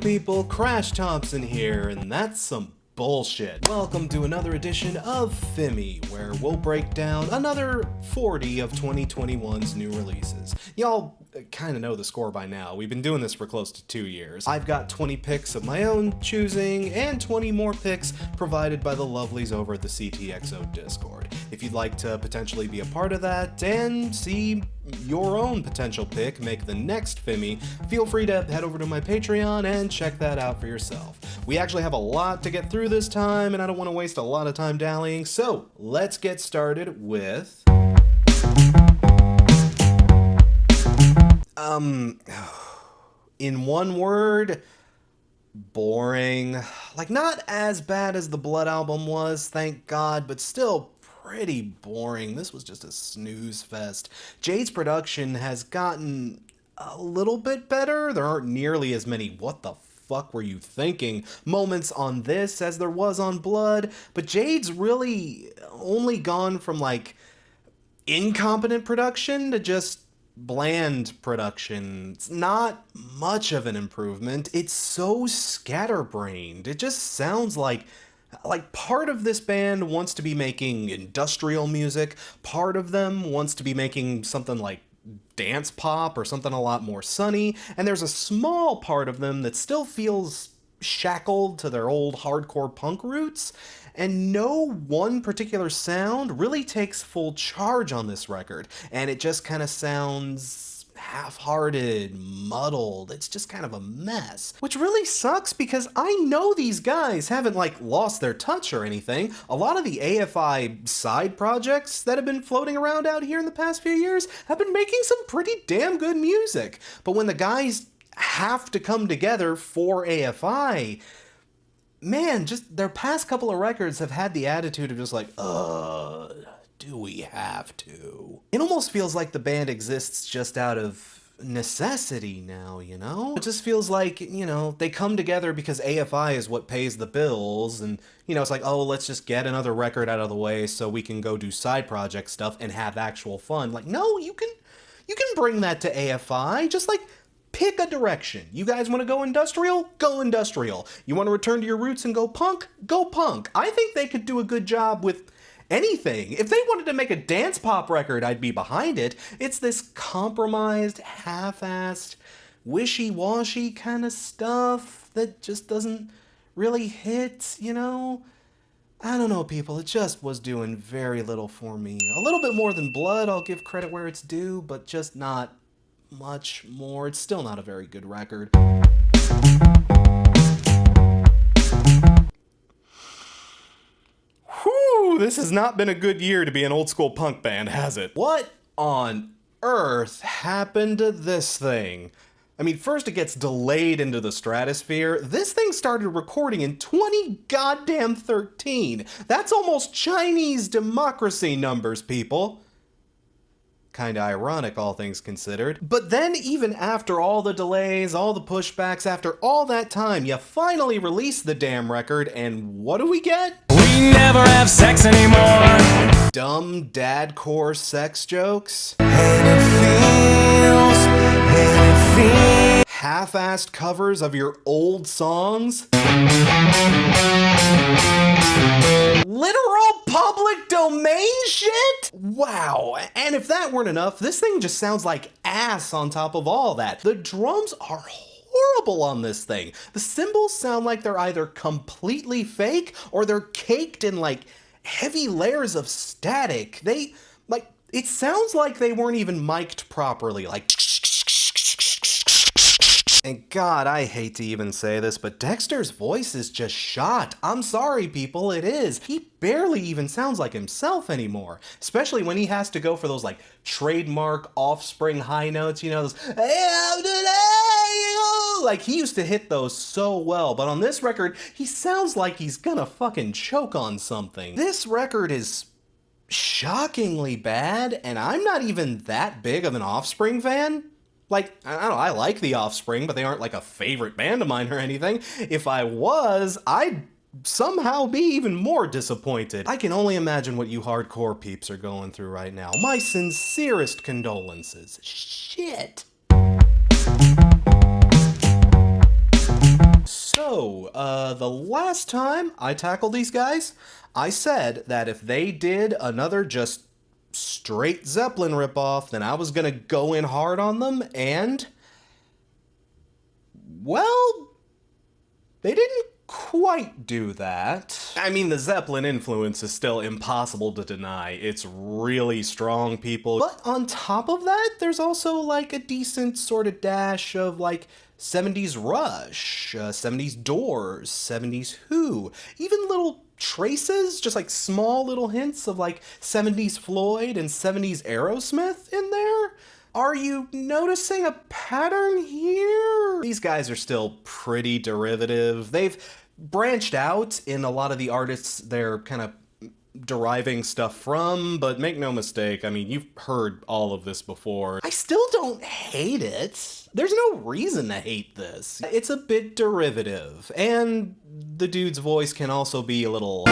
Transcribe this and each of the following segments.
people, Crash Thompson here, and that's some bullshit. Welcome to another edition of FIMI, where we'll break down another 40 of 2021's new releases. Y'all kind of know the score by now. We've been doing this for close to 2 years. I've got 20 picks of my own choosing, and 20 more picks provided by the lovelies over at the CTXO Discord. If you'd like to potentially be a part of that and see your own potential pick make the next FIMI, feel free to head over to my Patreon and check that out for yourself. We actually have a lot to get through this time, and I don't want to waste a lot of time dallying, so let's get started with... in one word, boring. Like, not as bad as the Blood album was, thank God, but still pretty boring. This was just a snooze fest. Jade's production has gotten a little bit better. There aren't nearly as many "what the fuck were you thinking" moments on this as there was on Blood, but Jade's really only gone from like incompetent production to just bland production. It's not much of an improvement. It's so scatterbrained. It just sounds like part of this band wants to be making industrial music, part of them wants to be making something like dance pop or something a lot more sunny, and there's a small part of them that still feels shackled to their old hardcore punk roots, and no one particular sound really takes full charge on this record, and it just kind of sounds half-hearted, muddled. It's just kind of a mess, which really sucks because I know these guys haven't like lost their touch or anything. A lot of the AFI side projects that have been floating around out here in the past few years have been making some pretty damn good music, but when the guys have to come together for AFI, man, just their past couple of records have had the attitude of just like, do we have to? It almost feels like the band exists just out of necessity now, you know? It just feels like, you know, they come together because AFI is what pays the bills, and, you know, it's like, oh, let's just get another record out of the way so we can go do side project stuff and have actual fun. Like, no, you can bring that to AFI, just like, pick a direction. You guys want to go industrial? Go industrial. You want to return to your roots and go punk? Go punk. I think they could do a good job with anything. If they wanted to make a dance pop record, I'd be behind it. It's this compromised, half-assed, wishy-washy kind of stuff that just doesn't really hit, you know? I don't know, people. It just was doing very little for me. A little bit more than Blood, I'll give credit where it's due, but just not much more. It's still not a very good record. Whew, this has not been a good year to be an old school punk band, has it? What on earth happened to this thing? I mean, first it gets delayed into the stratosphere. This thing started recording in 2013. That's almost Chinese democracy numbers, people. Kinda ironic, all things considered. But then, even after all the delays, all the pushbacks, after all that time, you finally release the damn record, and what do we get? We never have sex anymore. Dumb dadcore sex jokes. Half-assed covers of your old songs. Literal public domain shit? Wow. And if that weren't enough, this thing just sounds like ass on top of all that. The drums are horrible on this thing. The cymbals sound like they're either completely fake or they're caked in like heavy layers of static. It sounds like they weren't even mic'd properly, like. And God, I hate to even say this, but Dexter's voice is just shot. I'm sorry, people, it is. He barely even sounds like himself anymore. Especially when he has to go for those, like, trademark Offspring high notes, you know, those, like, he used to hit those so well, but on this record, he sounds like he's gonna fucking choke on something. This record is shockingly bad, and I'm not even that big of an Offspring fan. Like, I don't know, I like the Offspring, but they aren't like a favorite band of mine or anything. If I was, I'd somehow be even more disappointed. I can only imagine what you hardcore peeps are going through right now. My sincerest condolences. Shit. So, the last time I tackled these guys, I said that if they did another just straight Zeppelin ripoff, then I was gonna go in hard on them, and well, they didn't quite do that. I mean, the Zeppelin influence is still impossible to deny. It's really strong, people. But on top of that, there's also like a decent sort of dash of like 70s Rush, 70s Doors, 70s Who, even little traces, just like small little hints of like 70s Floyd and 70s Aerosmith in there. Are you noticing a pattern here? These guys are still pretty derivative. They've branched out in a lot of the artists they're kind of deriving stuff from, but make no mistake, I mean, you've heard all of this before. I still don't hate it. There's no reason to hate this. It's a bit derivative, and the dude's voice can also be a little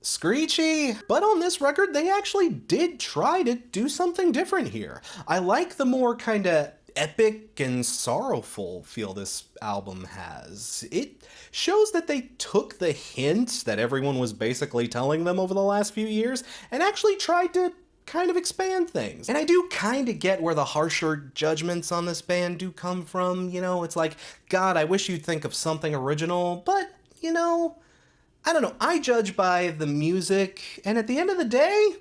screechy, but on this record, they actually did try to do something different here. I like the more kind of epic and sorrowful feel this album has. It shows that they took the hint that everyone was basically telling them over the last few years and actually tried to kind of expand things. And I do kind of get where the harsher judgments on this band do come from. You know, it's like, God, I wish you'd think of something original, but, you know, I don't know, I judge by the music, and at the end of the day,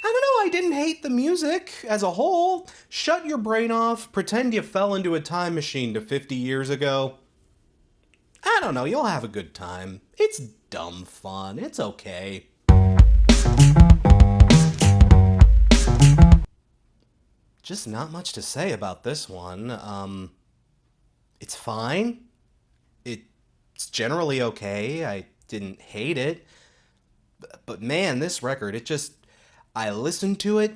I don't know, I didn't hate the music as a whole. Shut your brain off, pretend you fell into a time machine to 50 years ago. I don't know, you'll have a good time. It's dumb fun, it's okay. Just not much to say about this one. It's fine. It's generally okay. I didn't hate it. But man, this record, I listened to it.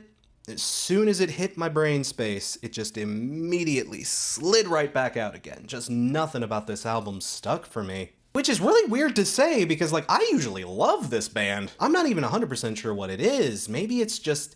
As soon as it hit my brain space, it just immediately slid right back out again. Just nothing about this album stuck for me. Which is really weird to say because, like, I usually love this band. I'm not even 100% sure what it is. Maybe it's just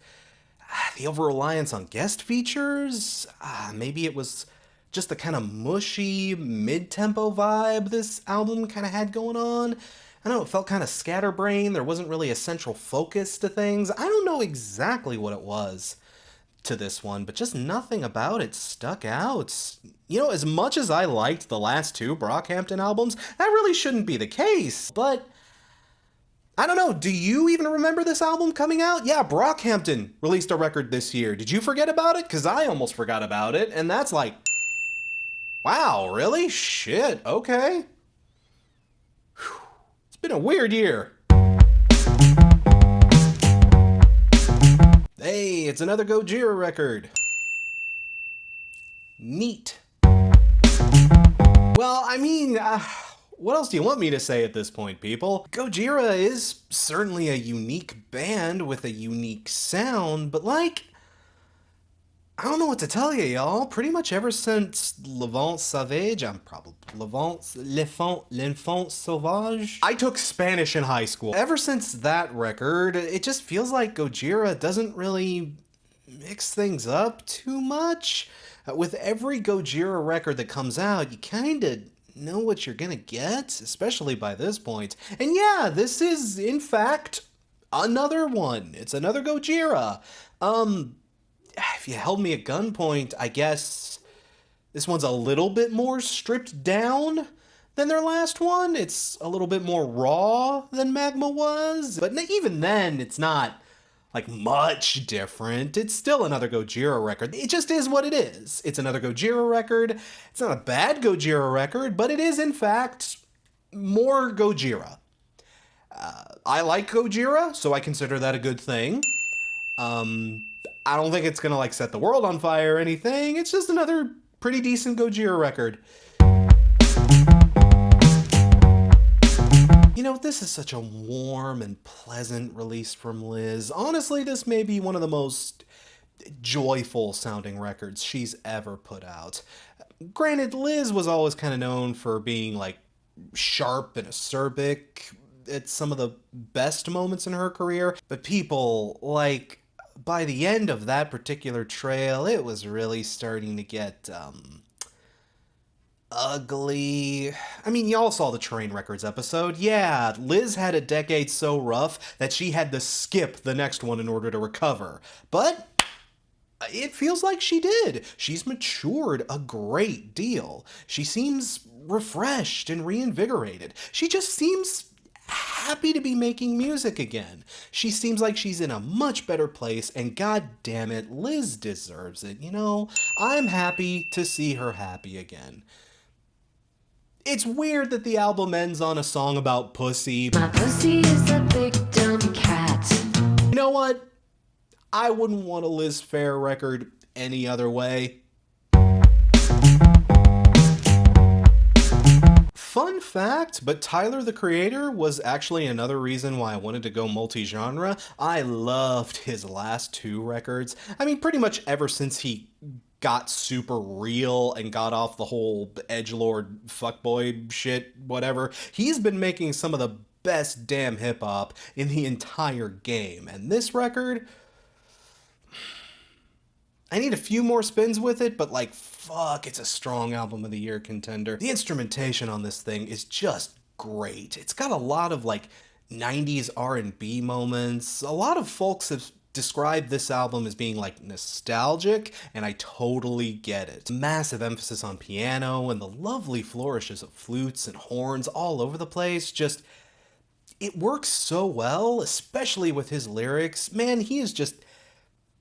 the over-reliance on guest features? Maybe it was just the kind of mushy, mid-tempo vibe this album kind of had going on. I don't know, it felt kind of scatterbrained. There wasn't really a central focus to things. I don't know exactly what it was to this one, but just nothing about it stuck out. You know, as much as I liked the last two Brockhampton albums, that really shouldn't be the case. But I don't know, do you even remember this album coming out? Yeah, Brockhampton released a record this year. Did you forget about it? Because I almost forgot about it, and that's like, wow, really? Shit, okay. Whew. It's been a weird year. Hey, it's another Gojira record. Neat. Well, I mean, what else do you want me to say at this point, people? Gojira is certainly a unique band with a unique sound, but like, I don't know what to tell you, y'all. Pretty much ever since L'Enfant Sauvage, L'Enfant Sauvage, I took Spanish in high school. Ever since that record, it just feels like Gojira doesn't really mix things up too much. With every Gojira record that comes out, you kind of know what you're gonna get, especially by this point. And yeah, this is, in fact, another one. It's another Gojira. If you held me at gunpoint, I guess this one's a little bit more stripped down than their last one. It's a little bit more raw than Magma was. But even then, it's not like much different. It's still another Gojira record. It just is what it is. It's another Gojira record. It's not a bad Gojira record, but it is, in fact, more Gojira. I like Gojira, so I consider that a good thing. I don't think it's gonna like set the world on fire or anything. It's just another pretty decent Gojira record. You know, this is such a warm and pleasant release from Liz. Honestly, this may be one of the most joyful sounding records she's ever put out. Granted, Liz was always kind of known for being like sharp and acerbic at some of the best moments in her career, but people, like, by the end of that particular trail, it was really starting to get, ugly. I mean, y'all saw the Train Records episode. Yeah, Liz had a decade so rough that she had to skip the next one in order to recover. But it feels like she did. She's matured a great deal. She seems refreshed and reinvigorated. She just seems happy to be making music again. She seems like she's in a much better place, and god damn it, Liz deserves it, you know? I'm happy to see her happy again. It's weird that the album ends on a song about pussy. My pussy is a big dumb cat. You know what? I wouldn't want a Liz Phair record any other way. Fun fact, but Tyler the Creator was actually another reason why I wanted to go multi-genre. I loved his last two records. I mean, pretty much ever since he got super real and got off the whole edgelord fuckboy shit, whatever, he's been making some of the best damn hip-hop in the entire game. And this record, I need a few more spins with it, but like, fuck, it's a strong album of the year contender. The instrumentation on this thing is just great. It's got a lot of like 90s R&B moments. A lot of folks have described this album as being like nostalgic, and I totally get it. Massive emphasis on piano and the lovely flourishes of flutes and horns all over the place. Just, it works so well, especially with his lyrics. Man, he is just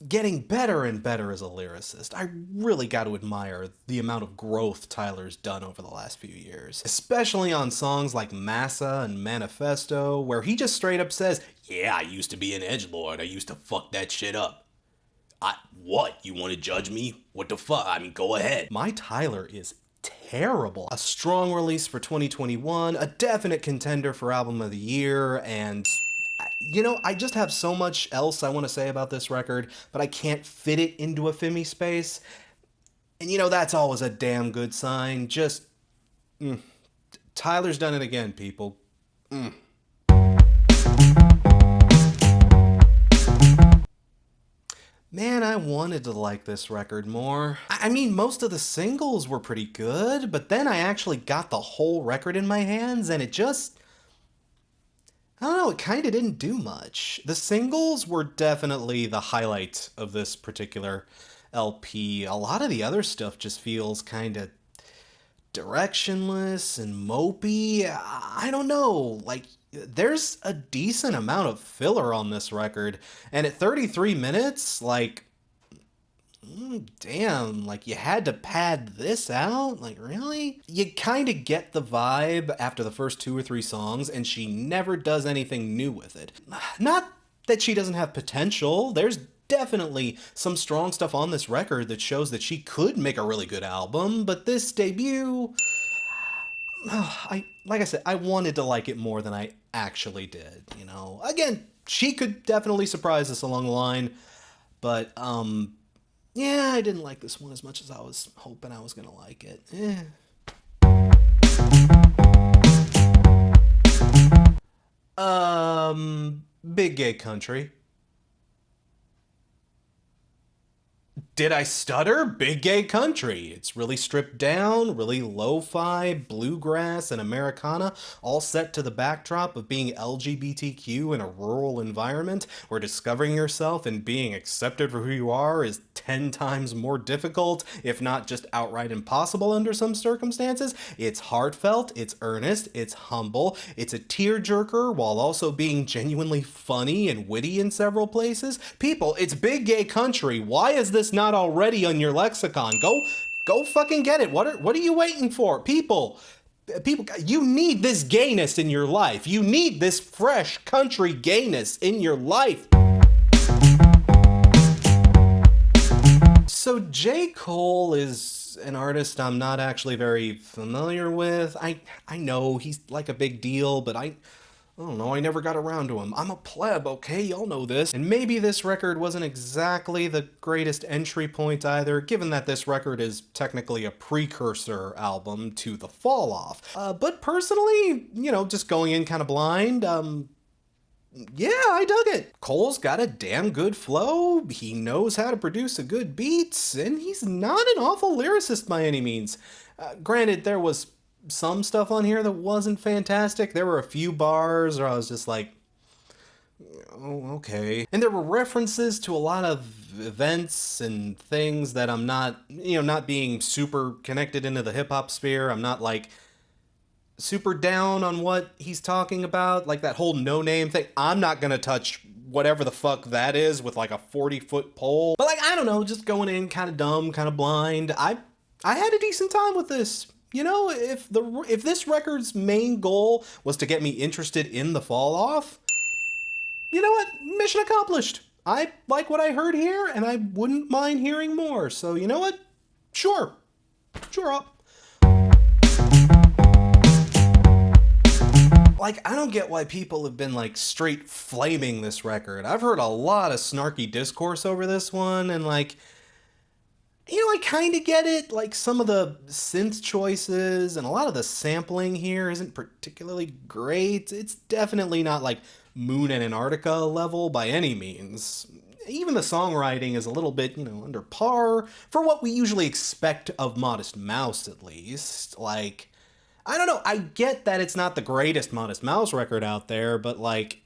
getting better and better as a lyricist. I really got to admire the amount of growth Tyler's done over the last few years, especially on songs like Massa and Manifesto, where he just straight up says, yeah, I used to be an edgelord, I used to fuck that shit up. What, you want to judge me? What the fuck? I mean, go ahead. My Tyler is terrible. A strong release for 2021, a definite contender for album of the year, and you know, I just have so much else I want to say about this record, but I can't fit it into a FIMI space. And you know, that's always a damn good sign. Just, Tyler's done it again, people. Man, I wanted to like this record more. I mean, most of the singles were pretty good, but then I actually got the whole record in my hands, and it just, I don't know, it kind of didn't do much. The singles were definitely the highlight of this particular LP. A lot of the other stuff just feels kind of directionless and mopey. I don't know, like, there's a decent amount of filler on this record, and at 33 minutes, like, damn, like, you had to pad this out? Like, really? You kind of get the vibe after the first 2 or 3 songs, and she never does anything new with it. Not that she doesn't have potential. There's definitely some strong stuff on this record that shows that she could make a really good album, but this debut, like I said, I wanted to like it more than I actually did, you know? Again, she could definitely surprise us along the line, but, yeah, I didn't like this one as much as I was hoping I was gonna like it. Big Gay Country. Did I stutter? Big Gay Country. It's really stripped down, really lo-fi, bluegrass, and Americana, all set to the backdrop of being LGBTQ in a rural environment where discovering yourself and being accepted for who you are is 10 times more difficult, if not just outright impossible under some circumstances. It's heartfelt, it's earnest, it's humble, it's a tearjerker while also being genuinely funny and witty in several places. People, it's Big Gay Country. Why is this not already on your lexicon? Go fucking get it. What are you waiting for? People, you need this gayness in your life. You need this fresh country gayness in your life. So J. Cole is an artist I'm not actually very familiar with. I know he's like a big deal, but I don't know, I never got around to him. I'm a pleb, okay? Y'all know this. And maybe this record wasn't exactly the greatest entry point either, given that this record is technically a precursor album to The Fall Off. But personally, you know, just going in kind of blind, yeah, I dug it. Cole's got a damn good flow, he knows how to produce a good beat, and he's not an awful lyricist by any means. Granted, there was some stuff on here that wasn't fantastic. There were a few bars where I was just like, oh, okay. And there were references to a lot of events and things that I'm not, not being super connected into the hip hop sphere. I'm not like super down on what he's talking about, like that whole No Name thing. I'm not gonna touch whatever the fuck that is with like a 40-foot pole. But like, I don't know, just going in kind of dumb, kind of blind. I had a decent time with this. If this record's main goal was to get me interested in the fall off, you know what? Mission accomplished. I like what I heard here, and I wouldn't mind hearing more. So you know what? Sure, Like, I don't get why people have been, like, straight flaming this record. I've heard a lot of snarky discourse over this one, and, like, I kind of get it. Like, some of the synth choices and a lot of the sampling here isn't particularly great. It's definitely not, like, Moon and Antarctica level by any means. Even the songwriting is a little bit, under par for what we usually expect of Modest Mouse, at least. Like, I don't know, I get that it's not the greatest Modest Mouse record out there, but like,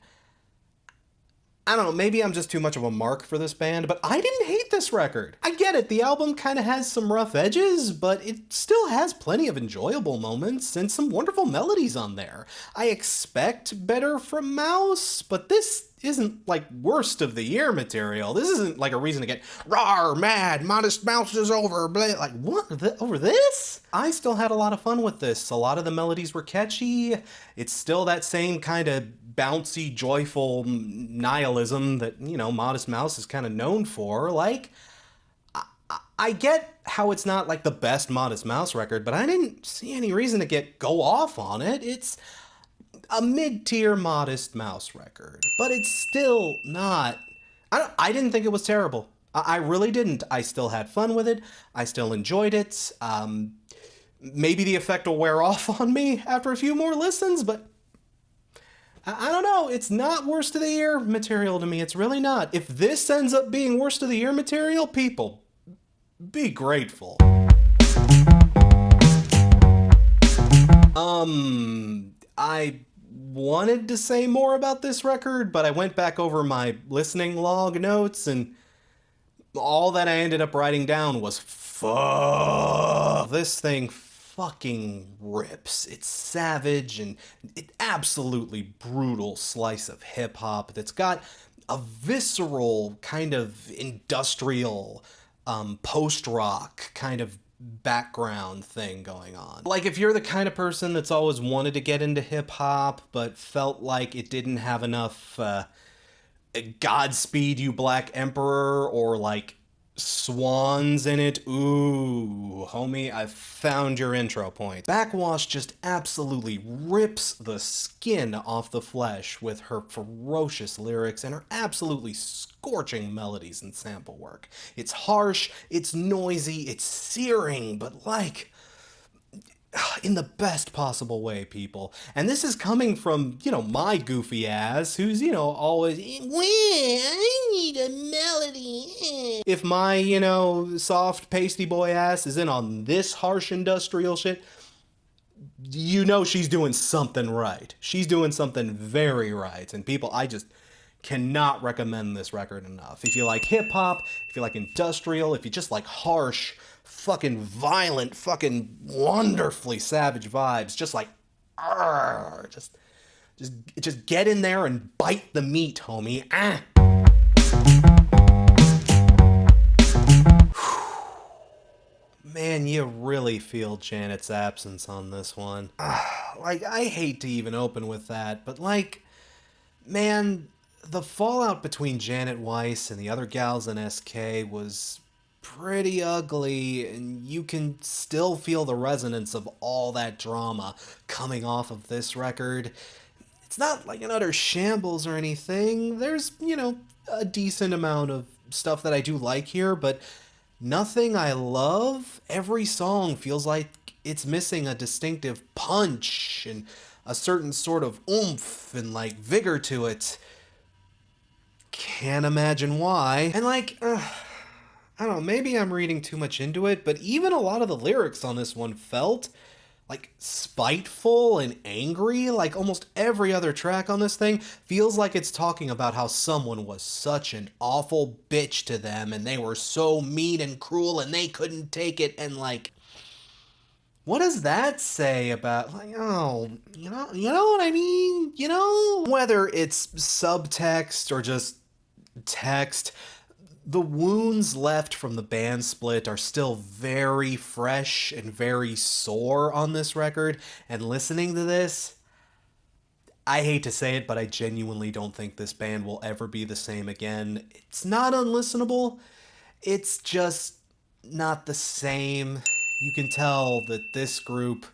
I don't know, maybe I'm just too much of a mark for this band, but I didn't hate this record. I get it, the album kind of has some rough edges, but it still has plenty of enjoyable moments and some wonderful melodies on there. I expect better from Mouse, but this isn't like worst of the year material. This isn't like a reason to get rawr, mad, Modest Mouse is over, blah. Like, what? Over this? I still had a lot of fun with this. A lot of the melodies were catchy. It's still that same kind of bouncy, joyful nihilism that, Modest Mouse is kind of known for. Like, I get how it's not like the best Modest Mouse record, but I didn't see any reason to go off on it. It's a mid-tier Modest Mouse record, but it's still not. I didn't think it was terrible. I really didn't. I still had fun with it. I still enjoyed it. Maybe the effect will wear off on me after a few more listens, but I don't know. It's not worst of the year material to me. It's really not. If this ends up being worst of the year material, people, be grateful. I wanted to say more about this record, but I went back over my listening log notes, and all that I ended up writing down was fuck. This thing fucking rips. It's savage and it absolutely brutal slice of hip hop that's got a visceral kind of industrial post-rock kind of background thing going on. Like, if you're the kind of person that's always wanted to get into hip-hop but felt like it didn't have enough Godspeed You Black Emperor or like swans in it, ooh, homie, I've found your intro point. Backxwash just absolutely rips the skin off the flesh with her ferocious lyrics and her absolutely scorching melodies and sample work. It's harsh, it's noisy, it's searing, but like, in the best possible way, people. And this is coming from, my goofy ass, who's, always, well, I need a melody. If my, soft pasty boy ass is in on this harsh industrial shit, she's doing something right. She's doing something very right. And people, I just cannot recommend this record enough. If you like hip-hop, if you like industrial, if you just like harsh, fucking violent, fucking wonderfully savage vibes, just like, just get in there and bite the meat, homie. Man, you really feel Janet's absence on this one. Like, I hate to even open with that, but like, man, the fallout between Janet Weiss and the other gals in SK was pretty ugly, and you can still feel the resonance of all that drama coming off of this record. It's not like an utter shambles or anything. There's, a decent amount of stuff that I do like here, but nothing I love. Every song feels like it's missing a distinctive punch and a certain sort of oomph and like vigor to it. Can't imagine why. And like, I don't know, maybe I'm reading too much into it, but even a lot of the lyrics on this one felt like spiteful and angry. Like almost every other track on this thing feels like it's talking about how someone was such an awful bitch to them and they were so mean and cruel and they couldn't take it. And like, what does that say about, like, oh, you know what I mean? You know, whether it's subtext or just text, the wounds left from the band split are still very fresh and very sore on this record. And listening to this, I hate to say it, but I genuinely don't think this band will ever be the same again. It's not unlistenable, it's just not the same. You can tell that this group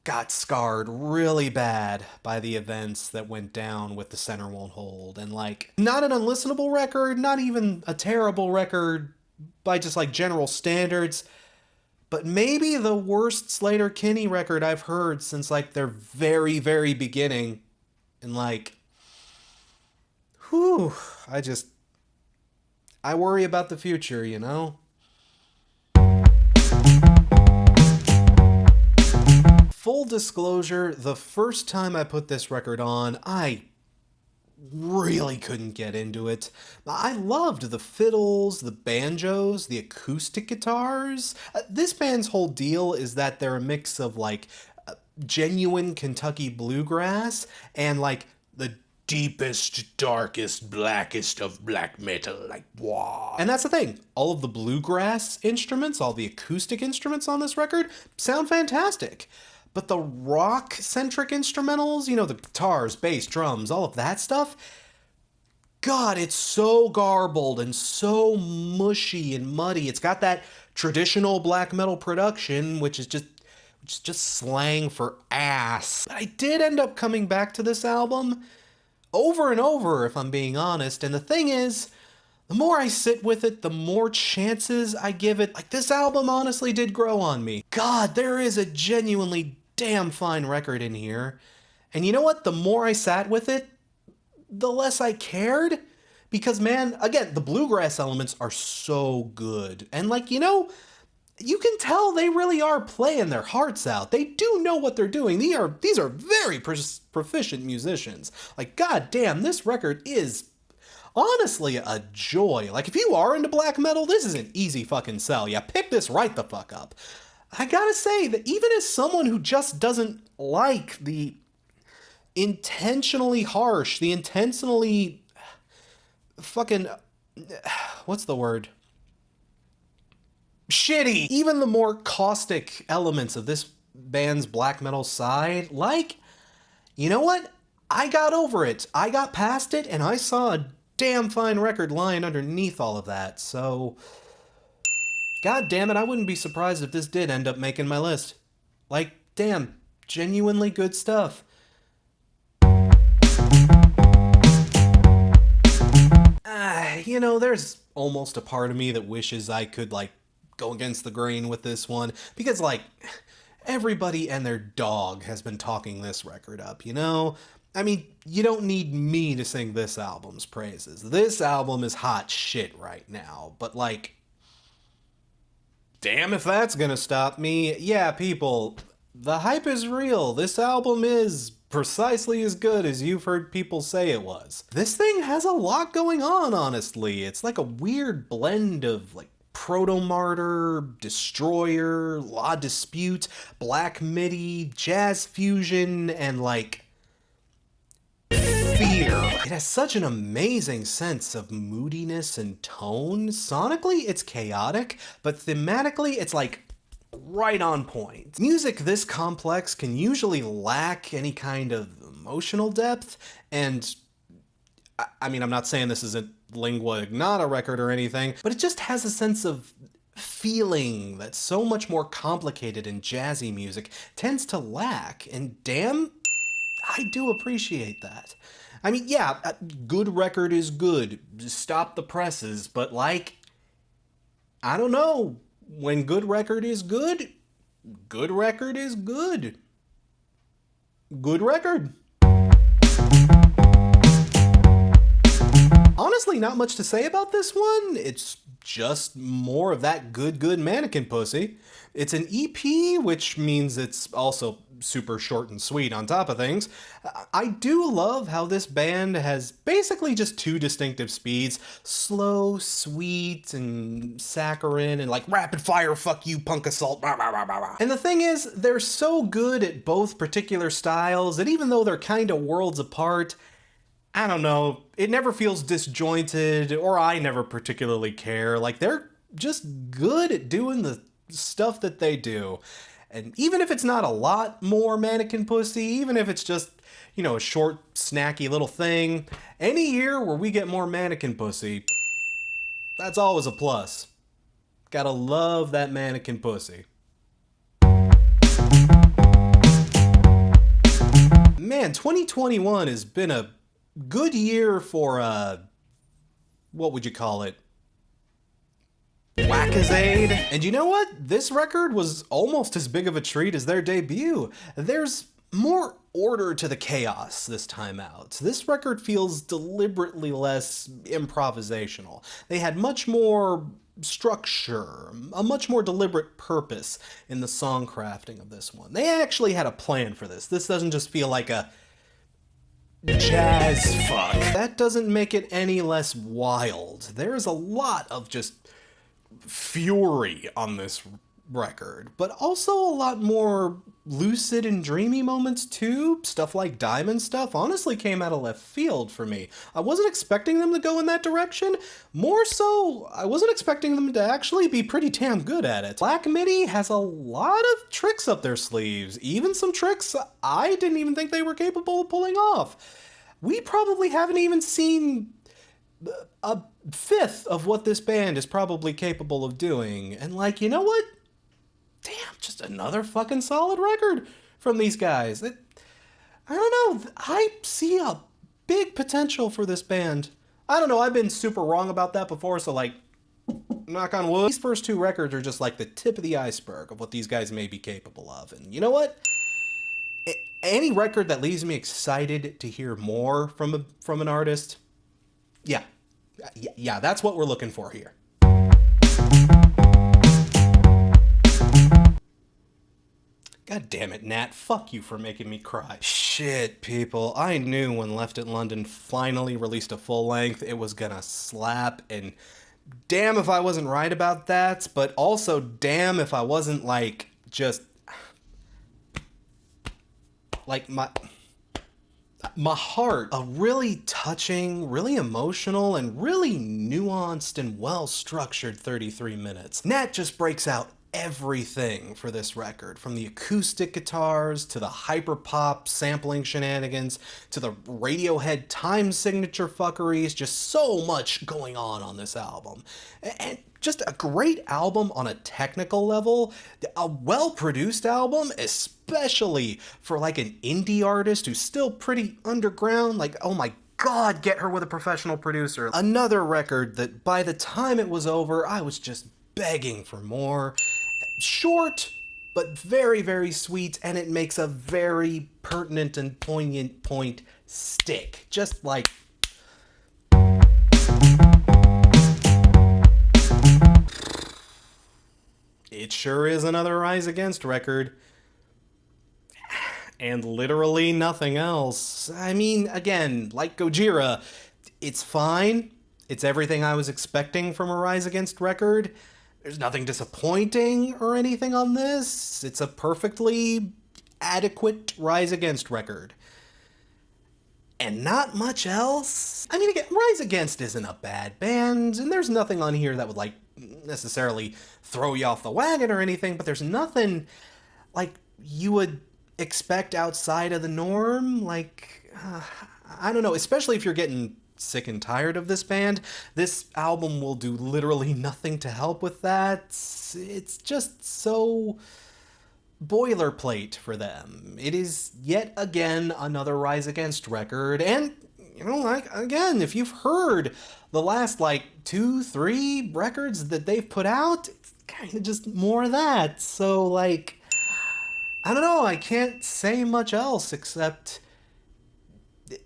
got scarred really bad by the events that went down with The Center Won't Hold. And like, not an unlistenable record, not even a terrible record by just like general standards, but maybe the worst Sleater-Kinney record I've heard since like their very, very beginning. And like, whew, I worry about the future, you know? Full disclosure, the first time I put this record on, I really couldn't get into it. I loved the fiddles, the banjos, the acoustic guitars. This band's whole deal is that they're a mix of like genuine Kentucky bluegrass and like the deepest, darkest, blackest of black metal, like wow. And that's the thing, all of the bluegrass instruments, all the acoustic instruments on this record sound fantastic. But the rock-centric instrumentals, you know, the guitars, bass, drums, all of that stuff, God, it's so garbled and so mushy and muddy. It's got that traditional black metal production, which is just slang for ass. But I did end up coming back to this album over and over, if I'm being honest. And the thing is, the more I sit with it, the more chances I give it. Like, this album honestly did grow on me. God, there is a genuinely damn fine record in here. And you know what? The more I sat with it, the less I cared. Because, man, again, the bluegrass elements are so good. And, like, you know, you can tell they really are playing their hearts out. They do know what they're doing. These are very proficient musicians. Like, god damn, this record is honestly a joy. Like, if you are into black metal, this is an easy fucking sell. Yeah, pick this right the fuck up. I gotta say that even as someone who just doesn't like the intentionally harsh, the intentionally fucking, what's the word? Shitty, even the more caustic elements of this band's black metal side, like, you know what? I got over it. I got past it, and I saw a damn fine record lying underneath all of that, so god damn it, I wouldn't be surprised if this did end up making my list. Like, damn, genuinely good stuff. You know, there's almost a part of me that wishes I could, like, go against the grain with this one, because, like, everybody and their dog has been talking this record up, you know? I mean, you don't need me to sing this album's praises. This album is hot shit right now, but, like, damn if that's gonna stop me. Yeah, people, the hype is real. This album is precisely as good as you've heard people say it was. This thing has a lot going on, honestly. It's like a weird blend of, like, Proto-Martyr, Destroyer, La Dispute, Black Midi, Jazz Fusion, and, like, Fear. It has such an amazing sense of moodiness and tone. Sonically, it's chaotic, but thematically, it's like right on point. Music this complex can usually lack any kind of emotional depth, and I mean, I'm not saying this isn't lingua ignota record or anything, but it just has a sense of feeling that so much more complicated and jazzy music tends to lack, and damn, I do appreciate that. I mean, yeah, a good record is good. Stop the presses, but like, I don't know. When good record is good, good record is good. Good record. Honestly, not much to say about this one. It's just more of that good Mannequin pussy. It's an EP, which means it's also super short and sweet on top of things. I do love how this band has basically just two distinctive speeds: slow, sweet, and saccharine, and like rapid fire, fuck you, punk assault, rah, rah, rah, rah, rah. And the thing is, they're so good at both particular styles that even though they're kind of worlds apart, I don't know, it never feels disjointed, or I never particularly care. Like, they're just good at doing the stuff that they do. And even if it's not a lot more Mannequin pussy, even if it's just, you know, a short, snacky little thing, any year where we get more Mannequin pussy, that's always a plus. Gotta love that Mannequin pussy. Man, 2021 has been a good year for, what would you call it? Whackazade. And you know what? This record was almost as big of a treat as their debut. There's more order to the chaos this time out. This record feels deliberately less improvisational. They had much more structure, a much more deliberate purpose in the song crafting of this one. They actually had a plan for this. This doesn't just feel like a jazz fuck. That doesn't make it any less wild. There's a lot of just fury on this record, but also a lot more lucid and dreamy moments too. Stuff like Diamond Stuff honestly came out of left field for me. I wasn't expecting them to go in that direction. More so, I wasn't expecting them to actually be pretty damn good at it. Black Midi has a lot of tricks up their sleeves, even some tricks I didn't even think they were capable of pulling off. We probably haven't even seen a fifth of what this band is probably capable of doing. And like, you know what? Damn, just another fucking solid record from these guys. I don't know, I see a big potential for this band. I don't know, I've been super wrong about that before, so like, knock on wood. These first two records are just like the tip of the iceberg of what these guys may be capable of. And you know what? Any record that leaves me excited to hear more from an artist, yeah, that's what we're looking for here. God damn it, Nat. Fuck you for making me cry. Shit, people. I knew when Left at London finally released a full length, it was gonna slap, and damn if I wasn't right about that, but also damn if I wasn't like, just, like my heart, a really touching, really emotional, and really nuanced and well-structured 33 minutes. Nat just breaks out everything for this record, from the acoustic guitars to the hyperpop sampling shenanigans to the Radiohead time signature fuckeries. Just so much going on this album. And just a great album on a technical level, a well-produced album, especially for like an indie artist who's still pretty underground. Like, oh my God, get her with a professional producer. Another record that by the time it was over, I was just begging for more. Short, but very, very sweet, and it makes a very pertinent and poignant point stick. Just like... It sure is another Rise Against record. And literally nothing else. I mean, again, like Gojira, it's fine. It's everything I was expecting from a Rise Against record. There's nothing disappointing or anything on this. It's a perfectly adequate Rise Against record. And not much else. I mean, again, Rise Against isn't a bad band, and there's nothing on here that would, like, necessarily throw you off the wagon or anything, but there's nothing, like, you would expect outside of the norm. Like, I don't know, especially if you're getting sick and tired of this band, this album will do literally nothing to help with that. It's just so boilerplate for them. It is yet again another Rise Against record, and you know, like, again, if you've heard the last like 2-3 records that they've put out, it's kind of just more of that. So like, I don't know, I can't say much else except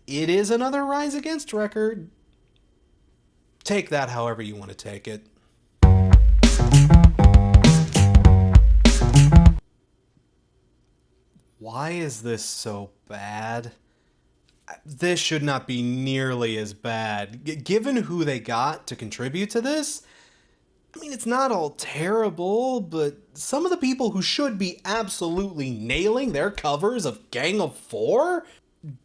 it is another Rise Against record. Take that however you want to take it. Why is this so bad? This should not be nearly as bad. Given who they got to contribute to this, I mean, it's not all terrible, but some of the people who should be absolutely nailing their covers of Gang of Four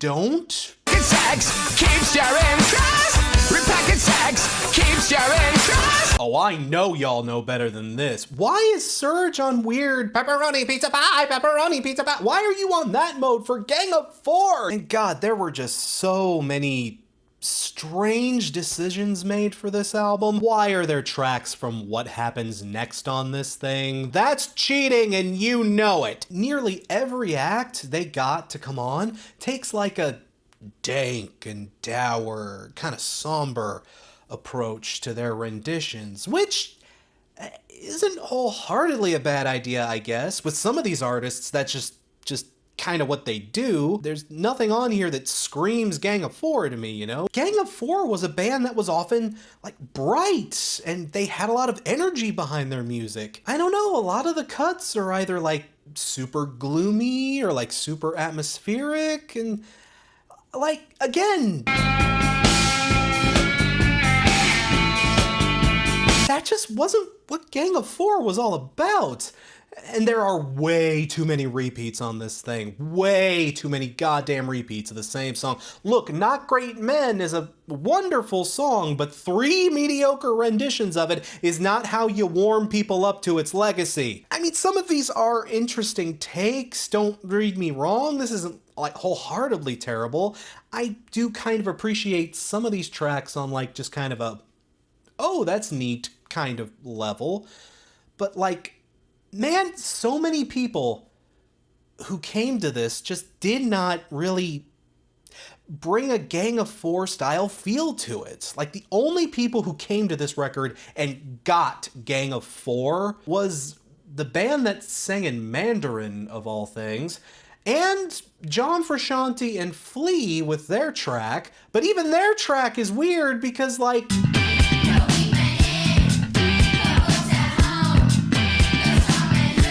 don't. Sex keeps sharing trust. Repackaged sex keeps sharing trust. Oh, I know y'all know better than this. Why is Surge on weird pepperoni pizza pie, pepperoni pizza pie? Why are you on that mode for Gang of Four? And God, there were just so many strange decisions made for this album. Why are there tracks from What Happens Next on this thing? That's cheating and you know it. Nearly every act they got to come on takes like a dank and dour, kind of somber approach to their renditions, which isn't wholeheartedly a bad idea, I guess. With some of these artists, that's just kind of what they do. There's nothing on here that screams Gang of Four to me, you know? Gang of Four was a band that was often, like, bright, and they had a lot of energy behind their music. I don't know, a lot of the cuts are either, like, super gloomy or, like, super atmospheric, and, like, again, that just wasn't what Gang of Four was all about. And there are way too many repeats on this thing. Way too many goddamn repeats of the same song. Look, Not Great Men is a wonderful song, but 3 mediocre renditions of it is not how you warm people up to its legacy. I mean, some of these are interesting takes, don't read me wrong. This isn't, like, wholeheartedly terrible. I do kind of appreciate some of these tracks on, like, just kind of a, oh, that's neat kind of level. But, like, man, so many people who came to this just did not really bring a Gang of Four style feel to it. Like, the only people who came to this record and got Gang of Four was the band that sang in Mandarin, of all things, and John Frusciante and Flea with their track. But even their track is weird because, like,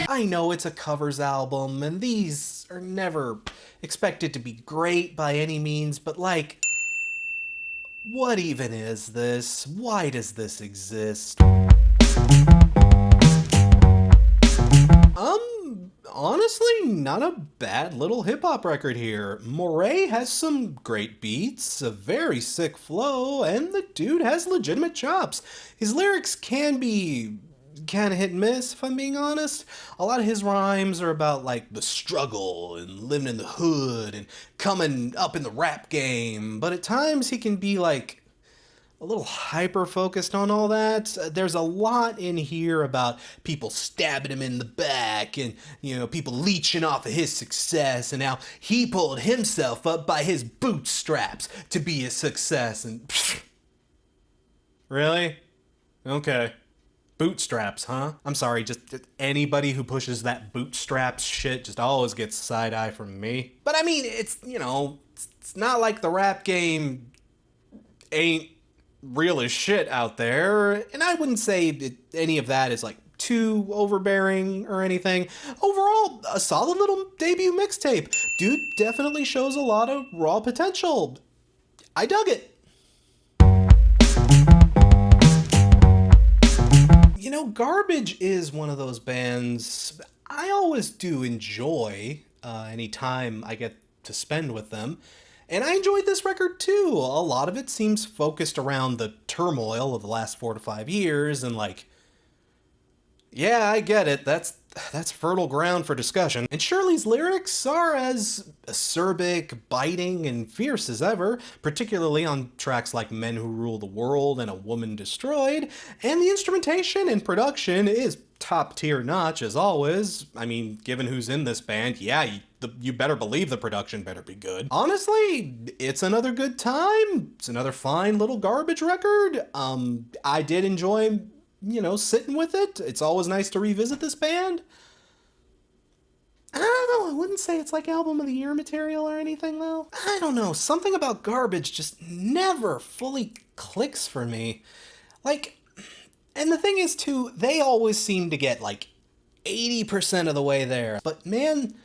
I know it's a covers album, and these are never expected to be great by any means, but, like, what even is this? Why does this exist? Honestly, not a bad little hip-hop record here. Morray has some great beats, a very sick flow, and the dude has legitimate chops. His lyrics can be kind of hit and miss, if I'm being honest. A lot of his rhymes are about, like, the struggle and living in the hood and coming up in the rap game, but at times he can be, like, a little hyper-focused on all that. There's a lot in here about people stabbing him in the back and, you know, people leeching off of his success and how he pulled himself up by his bootstraps to be a success, and really? Okay. Bootstraps, huh? I'm sorry, just anybody who pushes that bootstraps shit just always gets side eye from me. But I mean, it's, you know, it's not like the rap game ain't real as shit out there, and I wouldn't say any of that is, like, too overbearing or anything. Overall, a solid little debut mixtape. Dude definitely shows a lot of raw potential. I dug it. You know, Garbage is one of those bands I always do enjoy any time I get to spend with them. And I enjoyed this record too. A lot of it seems focused around the turmoil of the last 4 to 5 years, and, like, yeah, I get it. That's fertile ground for discussion. And Shirley's lyrics are as acerbic, biting, and fierce as ever, particularly on tracks like Men Who Rule the World and A Woman Destroyed. And the instrumentation and production is top tier notch as always. I mean, given who's in this band, yeah, you better believe the production better be good. Honestly, it's another good time. It's another fine little Garbage record. I did enjoy, you know, sitting with it. It's always nice to revisit this band. I don't know, I wouldn't say it's like album of the year material or anything, though. I don't know, something about Garbage just never fully clicks for me. Like, and the thing is, too, they always seem to get, like, 80% of the way there. But, man,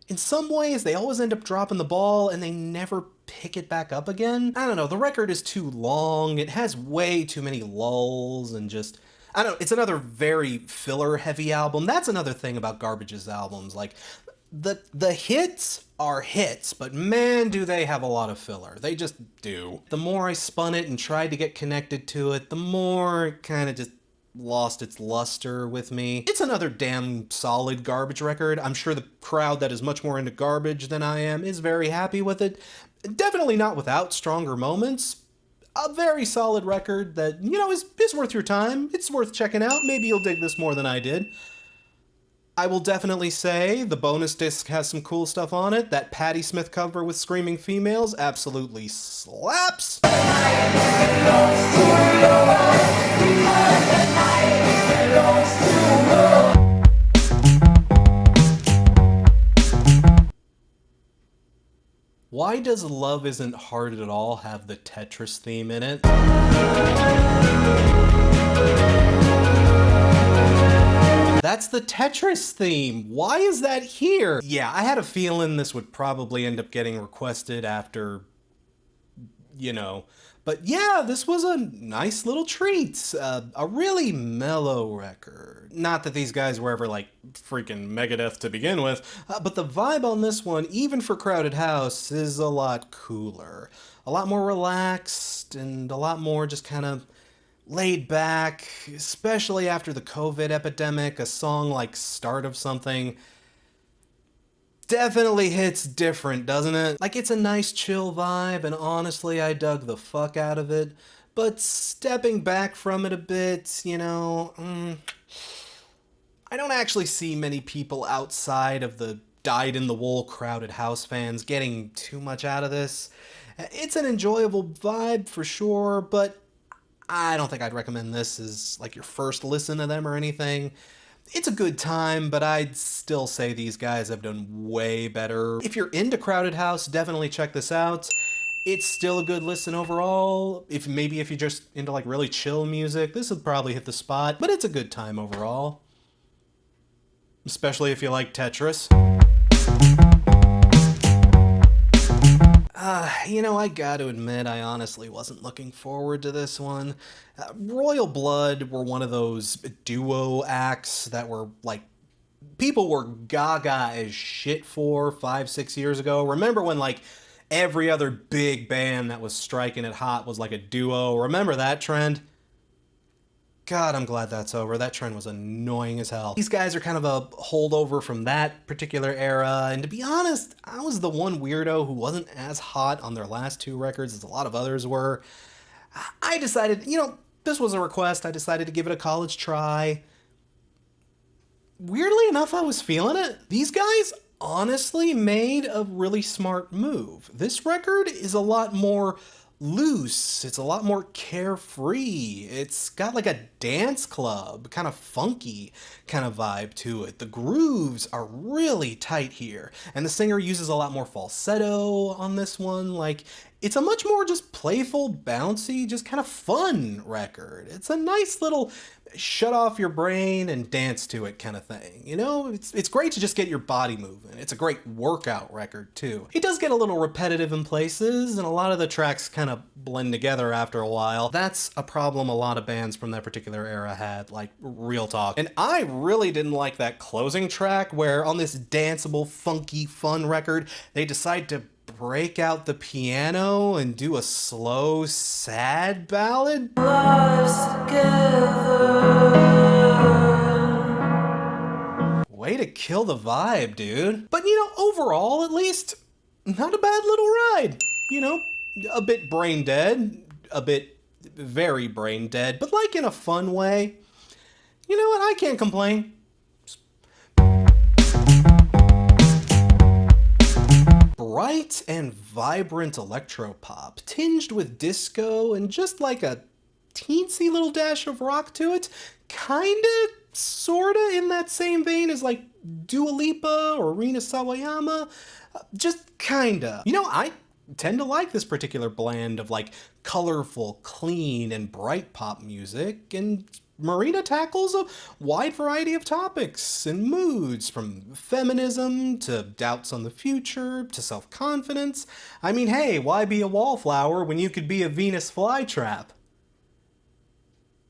in some ways, they always end up dropping the ball and they never pick it back up again. I don't know, the record is too long, it has way too many lulls, and just, I don't know, it's another very filler-heavy album. That's another thing about Garbage's albums. Like, the hits are hits, but man, do they have a lot of filler. They just do. The more I spun it and tried to get connected to it, the more it kind of just lost its luster with me. It's another damn solid Garbage record. I'm sure the crowd that is much more into Garbage than I am is very happy with it. Definitely not without stronger moments. A very solid record that, you know, is worth your time. It's worth checking out. Maybe you'll dig this more than I did. I will definitely say the bonus disc has some cool stuff on it. That Patti Smith cover with screaming females absolutely slaps. Why does Love Isn't Hard at All have the Tetris theme in it? That's the Tetris theme. Why is that here? Yeah, I had a feeling this would probably end up getting requested after, you know. But yeah, this was a nice little treat. A really mellow record. Not that these guys were ever like freaking Megadeth to begin with, but the vibe on this one, even for Crowded House, is a lot cooler. A lot more relaxed and a lot more just kind of laid back, especially after the COVID epidemic. A song like Start of Something definitely hits different, doesn't it? Like, it's a nice chill vibe, and honestly, I dug the fuck out of it. But stepping back from it a bit, you know, I don't actually see many people outside of the dyed-in-the-wool Crowded House fans getting too much out of this. It's an enjoyable vibe for sure, but I don't think I'd recommend this as like your first listen to them or anything. It's a good time, but I'd still say these guys have done way better. If you're into Crowded House, definitely check this out. It's still a good listen overall. If you're just into like really chill music, this would probably hit the spot, but it's a good time overall. Especially if you like Tetris. You know, I gotta admit, I honestly wasn't looking forward to this one. Royal Blood were one of those duo acts that were, like, people were gaga as shit for 5-6 years ago. Remember when, like, every other big band that was striking it hot was, like, a duo? Remember that trend? God, I'm glad that's over. That trend was annoying as hell. These guys are kind of a holdover from that particular era, and to be honest, I was the one weirdo who wasn't as hot on their last two records as a lot of others were. I decided, you know, this was a request. I decided to give it a college try. Weirdly enough, I was feeling it. These guys honestly made a really smart move. This record is a lot more loose, it's a lot more carefree, it's got like a dance club, kind of funky kind of vibe to it. The grooves are really tight here, and the singer uses a lot more falsetto on this one. Like, it's a much more just playful, bouncy, just kind of fun record. It's a nice little shut off your brain and dance to it kind of thing. You know, it's great to just get your body moving. It's a great workout record too. It does get a little repetitive in places, and a lot of the tracks kind of blend together after a while. That's a problem a lot of bands from that particular era had, like, real talk. And I really didn't like that closing track where on this danceable, funky, fun record, they decide to break out the piano and do a slow, sad ballad. Way to kill the vibe, dude. But, you know, overall, at least, not a bad little ride. You know, a bit brain dead, a bit very brain dead, but like in a fun way. You know what? I can't complain. Bright and vibrant electropop, tinged with disco and just like a teensy little dash of rock to it. Kinda, sorta in that same vein as like Dua Lipa or Rina Sawayama. Just kinda. You know, I tend to like this particular blend of like colorful, clean, and bright pop music, and Marina tackles a wide variety of topics and moods, from feminism to doubts on the future to self-confidence. I mean, hey, why be a wallflower when you could be a Venus flytrap?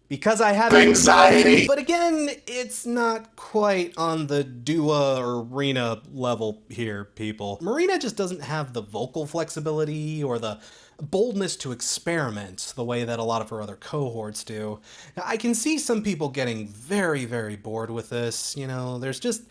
Because I have anxiety. But again, it's not quite on the Dua or Rena level here, people. Marina just doesn't have the vocal flexibility or the boldness to experiment the way that a lot of her other cohorts do. Now, I can see some people getting very, very bored with this. You know, there's just,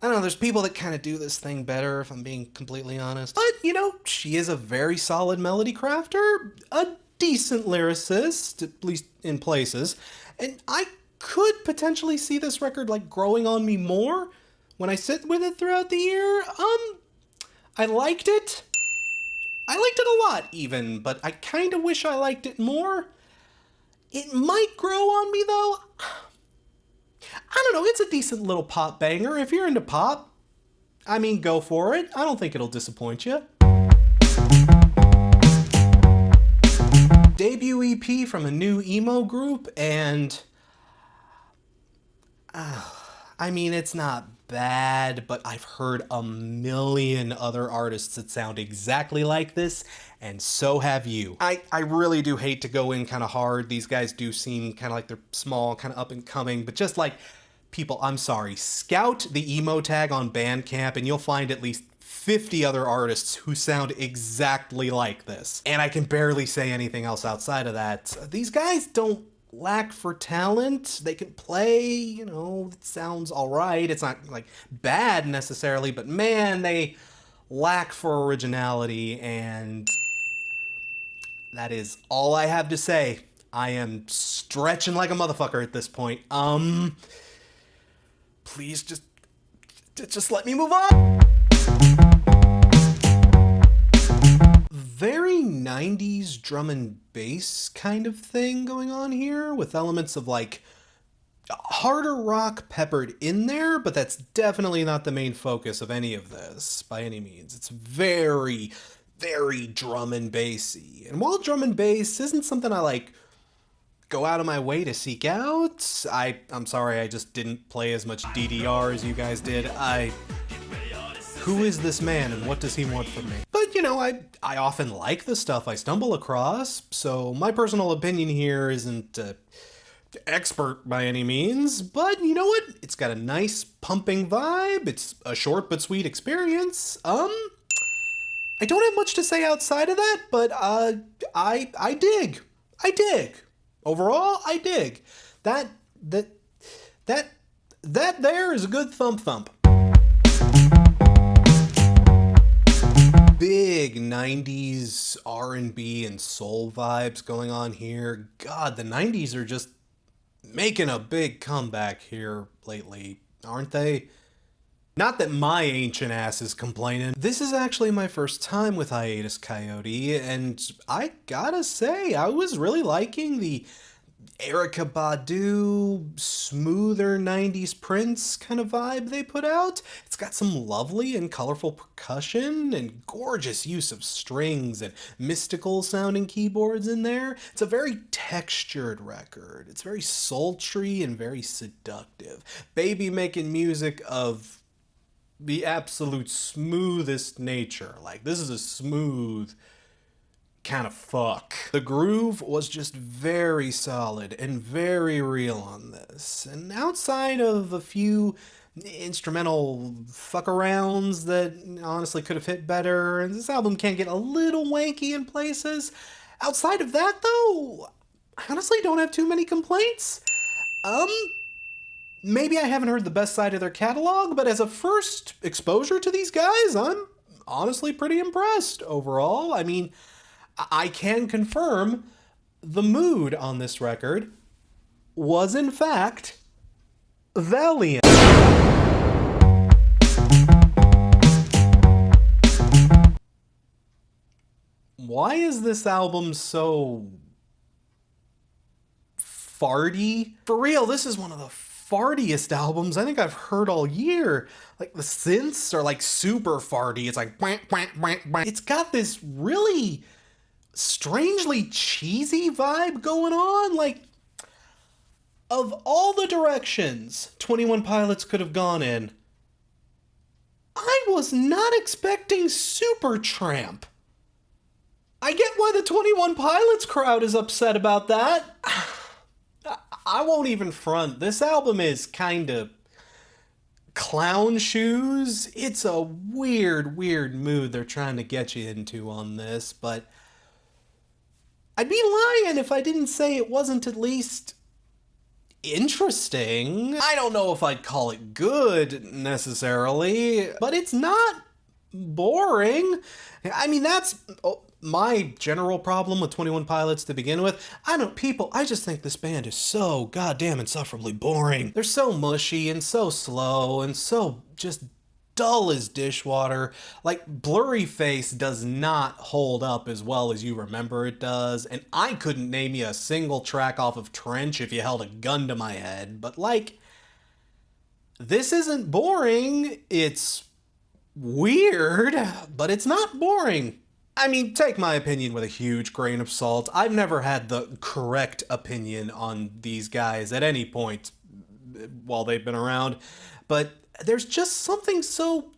I don't know, there's people that kind of do this thing better, if I'm being completely honest. But, you know, she is a very solid melody crafter, a decent lyricist, at least in places, and I could potentially see this record, like, growing on me more when I sit with it throughout the year. I liked it. I liked it a lot, even, but I kind of wish I liked it more. It might grow on me, though. I don't know, it's a decent little pop banger. If you're into pop, I mean, go for it. I don't think it'll disappoint you. Debut EP from a new emo group, and I mean, it's not bad, but I've heard a million other artists that sound exactly like this, and so have you. I really do hate to go in kind of hard. These guys do seem kind of like they're small, kind of up and coming, but just like, people, I'm sorry, scout the emo tag on Bandcamp and you'll find at least 50 other artists who sound exactly like this. And I can barely say anything else outside of that. These guys don't lack for talent. They can play, you know, it sounds alright. It's not like bad necessarily, but man, they lack for originality, and that is all I have to say. I am stretching like a motherfucker at this point. Please just let me move on. Very 90s drum and bass kind of thing going on here, with elements of like harder rock peppered in there, but that's definitely not the main focus of any of this by any means. It's very, very drum and bassy. And while drum and bass isn't something I like go out of my way to seek out, I'm sorry, I just didn't play as much DDR as you guys did. Who is this man and what does he want from me? But, you know, I often like the stuff I stumble across, so my personal opinion here isn't expert by any means, but you know what? It's got a nice pumping vibe. It's a short but sweet experience. I don't have much to say outside of that, but I dig. Overall, I dig. That there is a good thump. Big 90s R&B and soul vibes going on here. God, the 90s are just making a big comeback here lately, aren't they? Not that my ancient ass is complaining. This is actually my first time with Hiatus Kaiyote, and I gotta say, I was really liking the Erykah Badu, smoother 90s Prince kind of vibe they put out. It's got some lovely and colorful percussion and gorgeous use of strings and mystical sounding keyboards in there. It's a very textured record. It's very sultry and very seductive. Baby making music of the absolute smoothest nature. Like, this is a smooth kind of fuck. The groove was just very solid and very real on this. And outside of a few instrumental fuck-arounds that honestly could have hit better, and this album can get a little wanky in places, outside of that, though, I honestly don't have too many complaints. Maybe I haven't heard the best side of their catalog, but as a first exposure to these guys, I'm honestly pretty impressed overall. I mean, I can confirm the mood on this record was, in fact, valiant. Why is this album so farty? For real, this is one of the fartiest albums I think I've heard all year. Like, the synths are like super farty. It's like, it's got this really strangely cheesy vibe going on. Like, Of all the directions 21 Pilots could have gone in, I was not expecting Supertramp. I get why the 21 Pilots crowd is upset about that. I won't even front. This album is kinda clown shoes. It's a weird mood they're trying to get you into on this, but I'd be lying if I didn't say it wasn't at least interesting. I don't know if I'd call it good necessarily, but it's not boring. I mean, that's my general problem with 21 Pilots to begin with. I just think this band is so goddamn insufferably boring. They're so mushy and so slow and so just dull as dishwater. Like, Blurry Face does not hold up as well as you remember it does, and I couldn't name you a single track off of Trench if you held a gun to my head, but like, this isn't boring. It's weird, but it's not boring. I mean, take my opinion with a huge grain of salt. I've never had the correct opinion on these guys at any point while they've been around, but there's just something so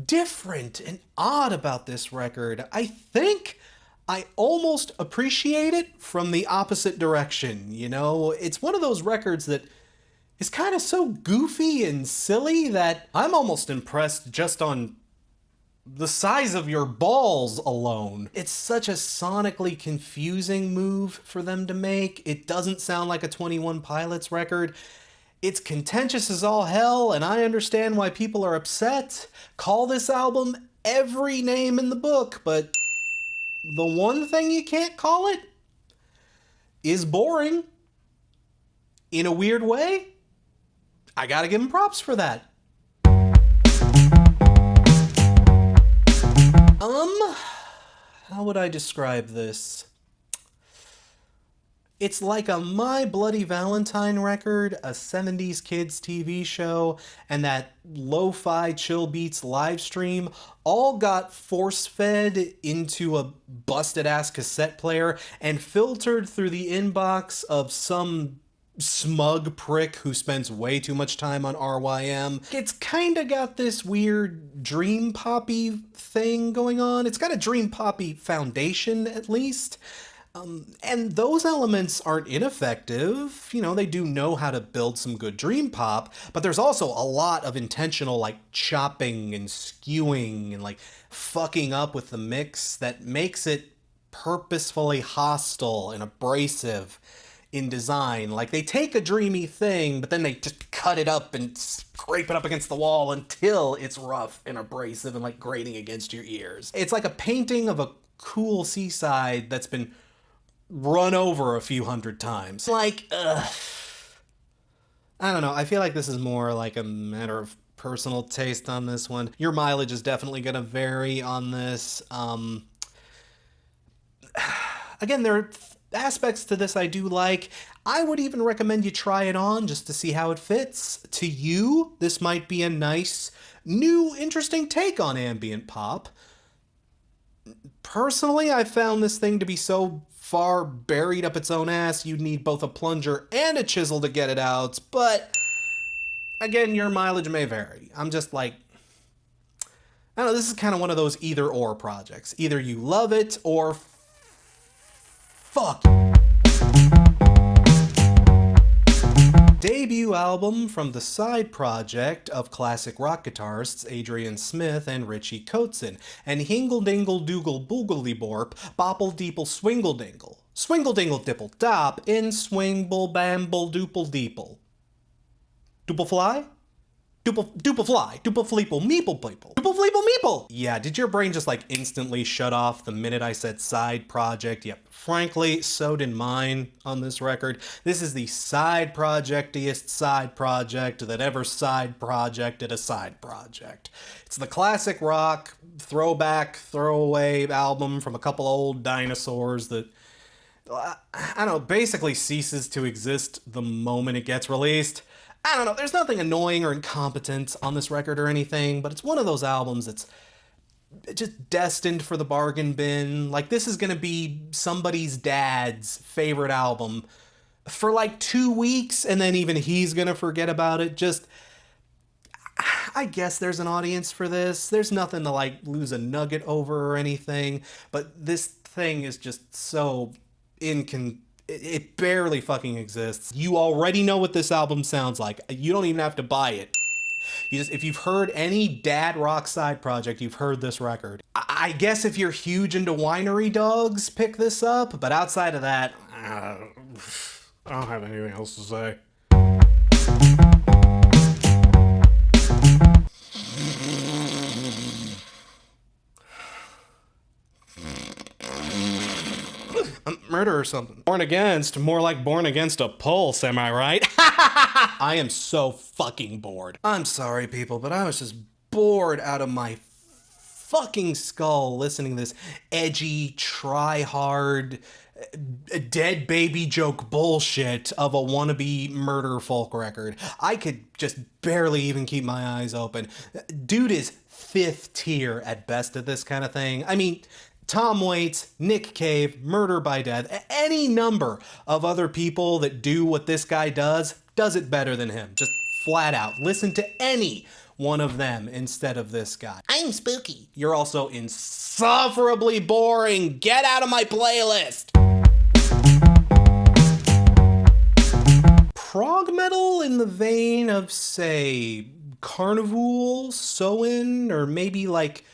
different and odd about this record. I think I almost appreciate it from the opposite direction, you know? It's one of those records that is kind of so goofy and silly that I'm almost impressed just on the size of your balls alone. It's such a sonically confusing move for them to make. It doesn't sound like a 21 Pilots record. It's contentious as all hell, and I understand why people are upset. Call this album every name in the book, but the one thing you can't call it is boring. In a weird way, I gotta give them props for that. How would I describe this? It's like a My Bloody Valentine record, a 70s kids TV show, and that lo-fi chill beats live stream all got force-fed into a busted-ass cassette player and filtered through the inbox of some smug prick who spends way too much time on RYM. It's kinda got this weird dream poppy thing going on. It's got a dream poppy foundation, at least. And those elements aren't ineffective. You know, they do know how to build some good dream pop, but there's also a lot of intentional, like, chopping and skewing and, like, fucking up with the mix that makes it purposefully hostile and abrasive in design. Like, they take a dreamy thing, but then they just cut it up and scrape it up against the wall until it's rough and abrasive and, like, grating against your ears. It's like a painting of a cool seaside that's been run over a few hundred times. Like, I don't know. I feel like this is more like a matter of personal taste on this one. Your mileage is definitely going to vary on this. Again, there are aspects to this I do like. I would even recommend you try it on just to see how it fits. To you, this might be a nice, new, interesting take on ambient pop. Personally, I found this thing to be so far buried up its own ass you'd need both a plunger and a chisel to get it out, but again, your mileage may vary. I'm just like, I don't know, this is kind of one of those either or projects. Either you love it or fuck. Debut album from the side project of classic rock guitarists Adrian Smith and Richie Kotzen, and Hingle Dingle Dougal Boogledy Borp, Bopple Deeple Swingle Dingle, Swingle Dingle Dipple Dop, in Swingle Bamble Duple Deeple. Duple Fly? Duple Fly, Duple Fleeple, Meeple People, Duple Fleeple Meeple! Yeah, did your brain just like instantly shut off the minute I said side project? Yep, frankly, so did mine on this record. This is the side projectiest side project that ever side projected a side project. It's the classic rock, throwback, throwaway album from a couple old dinosaurs that, I don't know, basically ceases to exist the moment it gets released. I don't know, there's nothing annoying or incompetent on this record or anything, but it's one of those albums that's just destined for the bargain bin. Like, this is gonna be somebody's dad's favorite album for like 2 weeks, and then even he's gonna forget about it. Just, I guess there's an audience for this. There's nothing to like lose a nugget over or anything, but this thing is just so it barely fucking exists. You already know what this album sounds like. You don't even have to buy it. If you've heard any dad rock side project, you've heard this record. I guess if you're huge into winery dogs, pick this up, but outside of that, I don't have anything else to say. Murder or something. Born Against, more like Born Against a Pulse, am I right? I am so fucking bored. I'm sorry, people, but I was just bored out of my fucking skull listening to this edgy, try-hard, dead baby joke bullshit of a wannabe murder folk record. I could just barely even keep my eyes open. Dude is 5th tier at best at this kind of thing. I mean, Tom Waits, Nick Cave, Murder by Death, any number of other people that do what this guy does it better than him. Just flat out. Listen to any one of them instead of this guy. I'm spooky. You're also insufferably boring. Get out of my playlist. Prog metal in the vein of, say, Carnival, Soin, or maybe like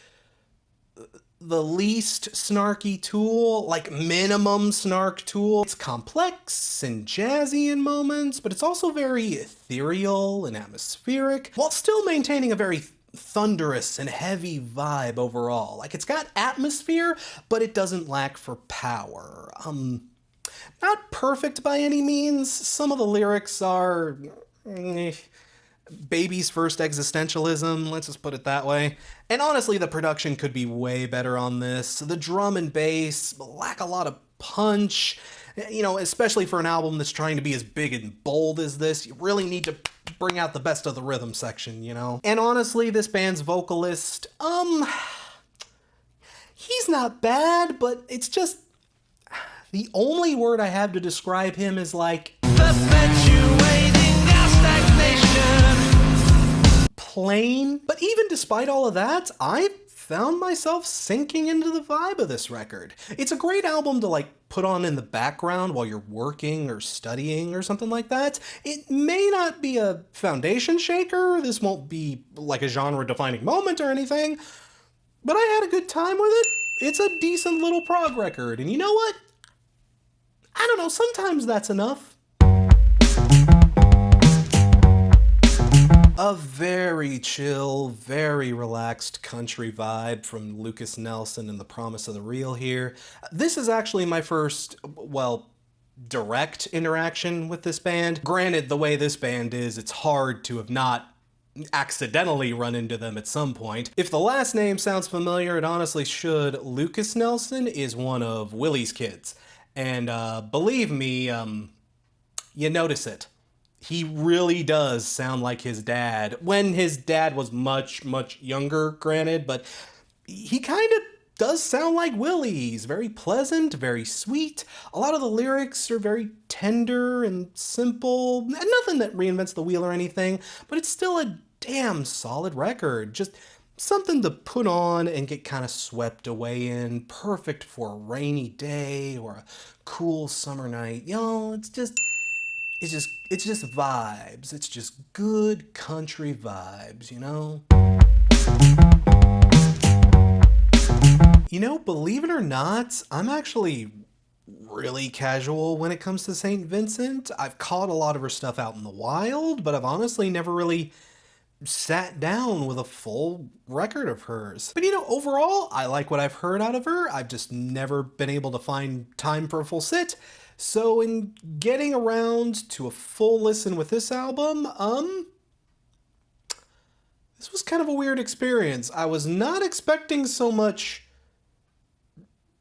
the least snarky Tool, like minimum snark Tool. It's complex and jazzy in moments, but it's also very ethereal and atmospheric, while still maintaining a very thunderous and heavy vibe overall. Like, it's got atmosphere, but it doesn't lack for power. Not perfect by any means. Some of the lyrics are baby's first existentialism, let's just put it that way. And honestly, the production could be way better on this. The drum and bass lack a lot of punch. You know, especially for an album that's trying to be as big and bold as this, you really need to bring out the best of the rhythm section, you know? And honestly, this band's vocalist, he's not bad, but it's just, the only word I have to describe him is like, plain. But even despite all of that, I found myself sinking into the vibe of this record. It's a great album to like put on in the background while you're working or studying or something like that. It may not be a foundation shaker, this won't be like a genre defining moment or anything, but I had a good time with it. It's a decent little prog record, and you know what? I don't know, sometimes that's enough. A very chill, very relaxed country vibe from Lucas Nelson and The Promise of the Real here. This is actually my first, well, direct interaction with this band. Granted, the way this band is, it's hard to have not accidentally run into them at some point. If the last name sounds familiar, it honestly should. Lucas Nelson is one of Willie's kids. And believe me, you notice it. He really does sound like his dad, when his dad was much, much younger, granted, but he kind of does sound like Willie. He's very pleasant, very sweet. A lot of the lyrics are very tender and simple, and nothing that reinvents the wheel or anything, but it's still a damn solid record. Just something to put on and get kind of swept away in, perfect for a rainy day or a cool summer night. You know, it's just vibes. It's just good country vibes, you know? You know, believe it or not, I'm actually really casual when it comes to St. Vincent. I've caught a lot of her stuff out in the wild, but I've honestly never really sat down with a full record of hers. But you know, overall, I like what I've heard out of her. I've just never been able to find time for a full sit. So in getting around to a full listen with this album, this was kind of a weird experience. I was not expecting so much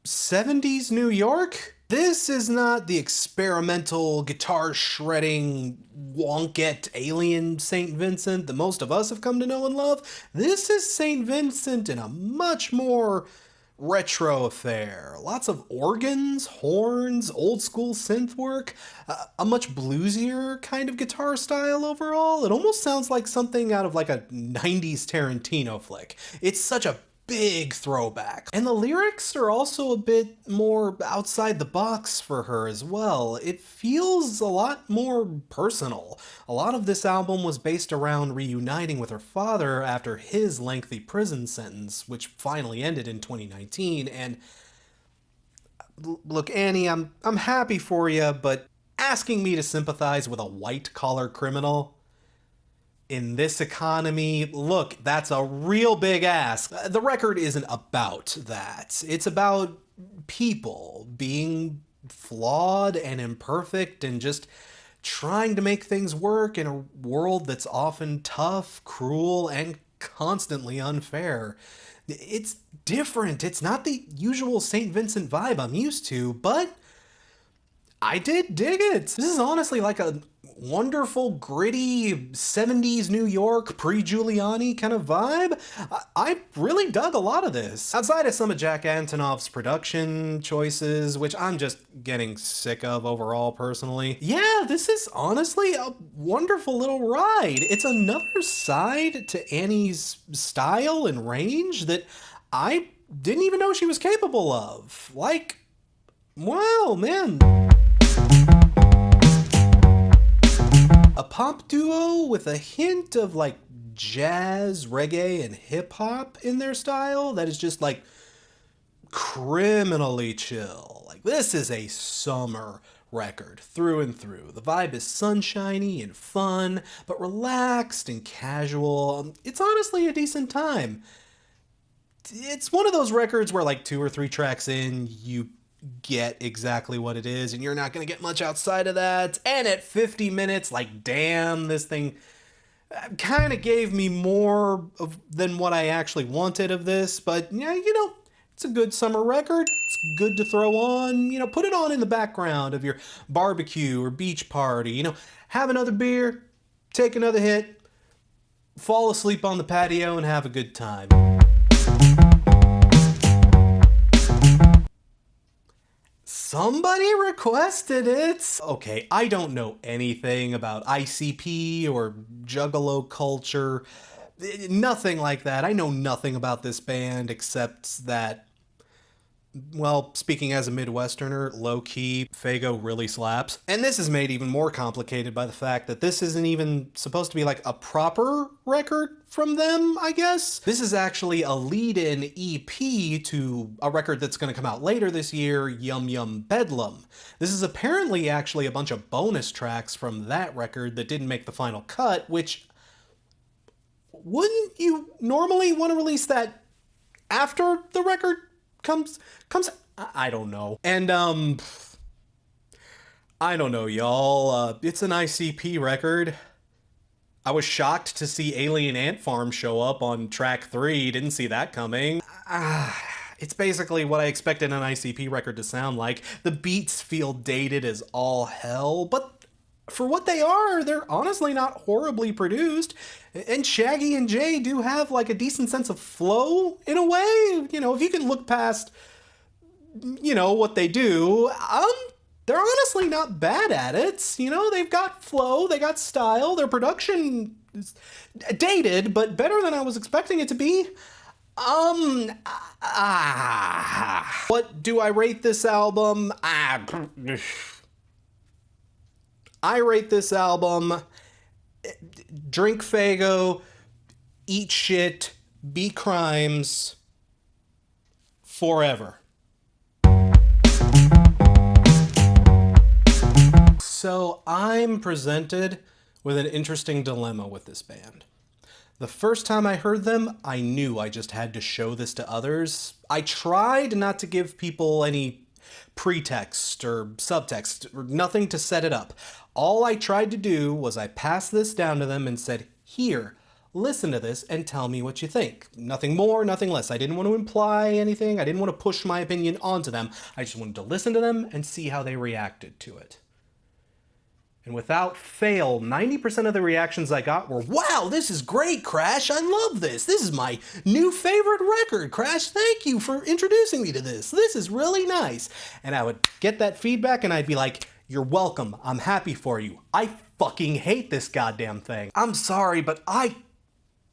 70s New York. This is not the experimental, guitar shredding, wonkette alien St. Vincent that most of us have come to know and love. This is St. Vincent in a much more retro affair. Lots of organs, horns, old school synth work, a much bluesier kind of guitar style overall. It almost sounds like something out of like a 90s Tarantino flick. It's such a big throwback. And the lyrics are also a bit more outside the box for her as well. It feels a lot more personal. A lot of this album was based around reuniting with her father after his lengthy prison sentence, which finally ended in 2019. And look, Annie, I'm happy for you, but asking me to sympathize with a white-collar criminal in this economy, look, that's a real big ask. The record isn't about that. It's about people being flawed and imperfect and just trying to make things work in a world that's often tough, cruel, and constantly unfair. It's different. It's not the usual St. Vincent vibe I'm used to, but I did dig it. This is honestly like a wonderful, gritty 70s New York pre-Giuliani kind of vibe. I really dug a lot of this. Outside of some of Jack Antonoff's production choices, which I'm just getting sick of overall personally. Yeah, this is honestly a wonderful little ride. It's another side to Annie's style and range that I didn't even know she was capable of. Like, wow, man. A pop duo with a hint of like jazz, reggae, and hip hop in their style that is just like criminally chill. Like, this is a summer record through and through. The vibe is sunshiny and fun, but relaxed and casual. It's honestly a decent time. It's one of those records where like 2 or 3 tracks in, you get exactly what it is, and you're not going to get much outside of that. And at 50 minutes, like, damn, this thing kind of gave me more than what I actually wanted of this. But yeah, you know, it's a good summer record. It's good to throw on. You know, put it on in the background of your barbecue or beach party. You know, have another beer, take another hit, fall asleep on the patio, and have a good time. Somebody requested it. Okay, I don't know anything about ICP or Juggalo culture. Nothing like that. I know nothing about this band except that, well, speaking as a Midwesterner, low-key, Faygo really slaps. And this is made even more complicated by the fact that this isn't even supposed to be like a proper record from them, I guess. This is actually a lead-in EP to a record that's going to come out later this year, Yum Yum Bedlam. This is apparently actually a bunch of bonus tracks from that record that didn't make the final cut, which, wouldn't you normally want to release that after the record comes I don't know. And I don't know, y'all. It's an ICP record. I was shocked to see Alien Ant Farm show up on track 3. Didn't see that coming. It's basically what I expected an ICP record to sound like. The beats feel dated as all hell, but for what they are, they're honestly not horribly produced. And Shaggy and Jay do have like a decent sense of flow in a way. You know, if you can look past, you know, what they do, they're honestly not bad at it. You know, they've got flow, they got style, their production is dated, but better than I was expecting it to be. What do I rate this album? I rate this album, drink Faygo, eat shit, be crimes, forever. So I'm presented with an interesting dilemma with this band. The first time I heard them, I knew I just had to show this to others. I tried not to give people any pretext or subtext, or nothing to set it up. All I tried to do was I passed this down to them and said, here, listen to this and tell me what you think. Nothing more, nothing less. I didn't want to imply anything. I didn't want to push my opinion onto them. I just wanted to listen to them and see how they reacted to it. And without fail, 90% of the reactions I got were, wow, this is great, Crash. I love this. This is my new favorite record. Crash, thank you for introducing me to this. This is really nice. And I would get that feedback and I'd be like, you're welcome. I'm happy for you. I fucking hate this goddamn thing. I'm sorry, but I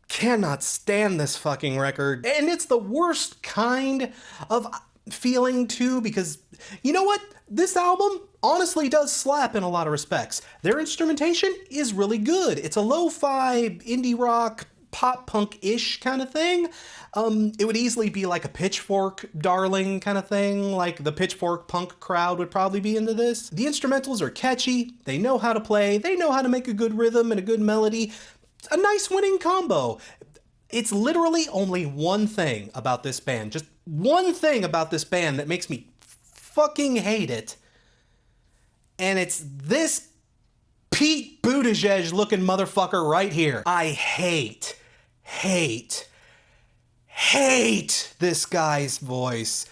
cannot stand this fucking record. And it's the worst kind of feeling too, because you know what? This album honestly does slap in a lot of respects. Their instrumentation is really good. It's a lo-fi, indie rock, pop punk-ish kind of thing. It would easily be like a Pitchfork darling kind of thing, like the Pitchfork punk crowd would probably be into this. The instrumentals are catchy, they know how to play, they know how to make a good rhythm and a good melody. A nice winning combo. It's literally only one thing about this band, just one thing about this band that makes me fucking hate it. And it's this Pete Buttigieg looking motherfucker right here. I hate this guy's voice.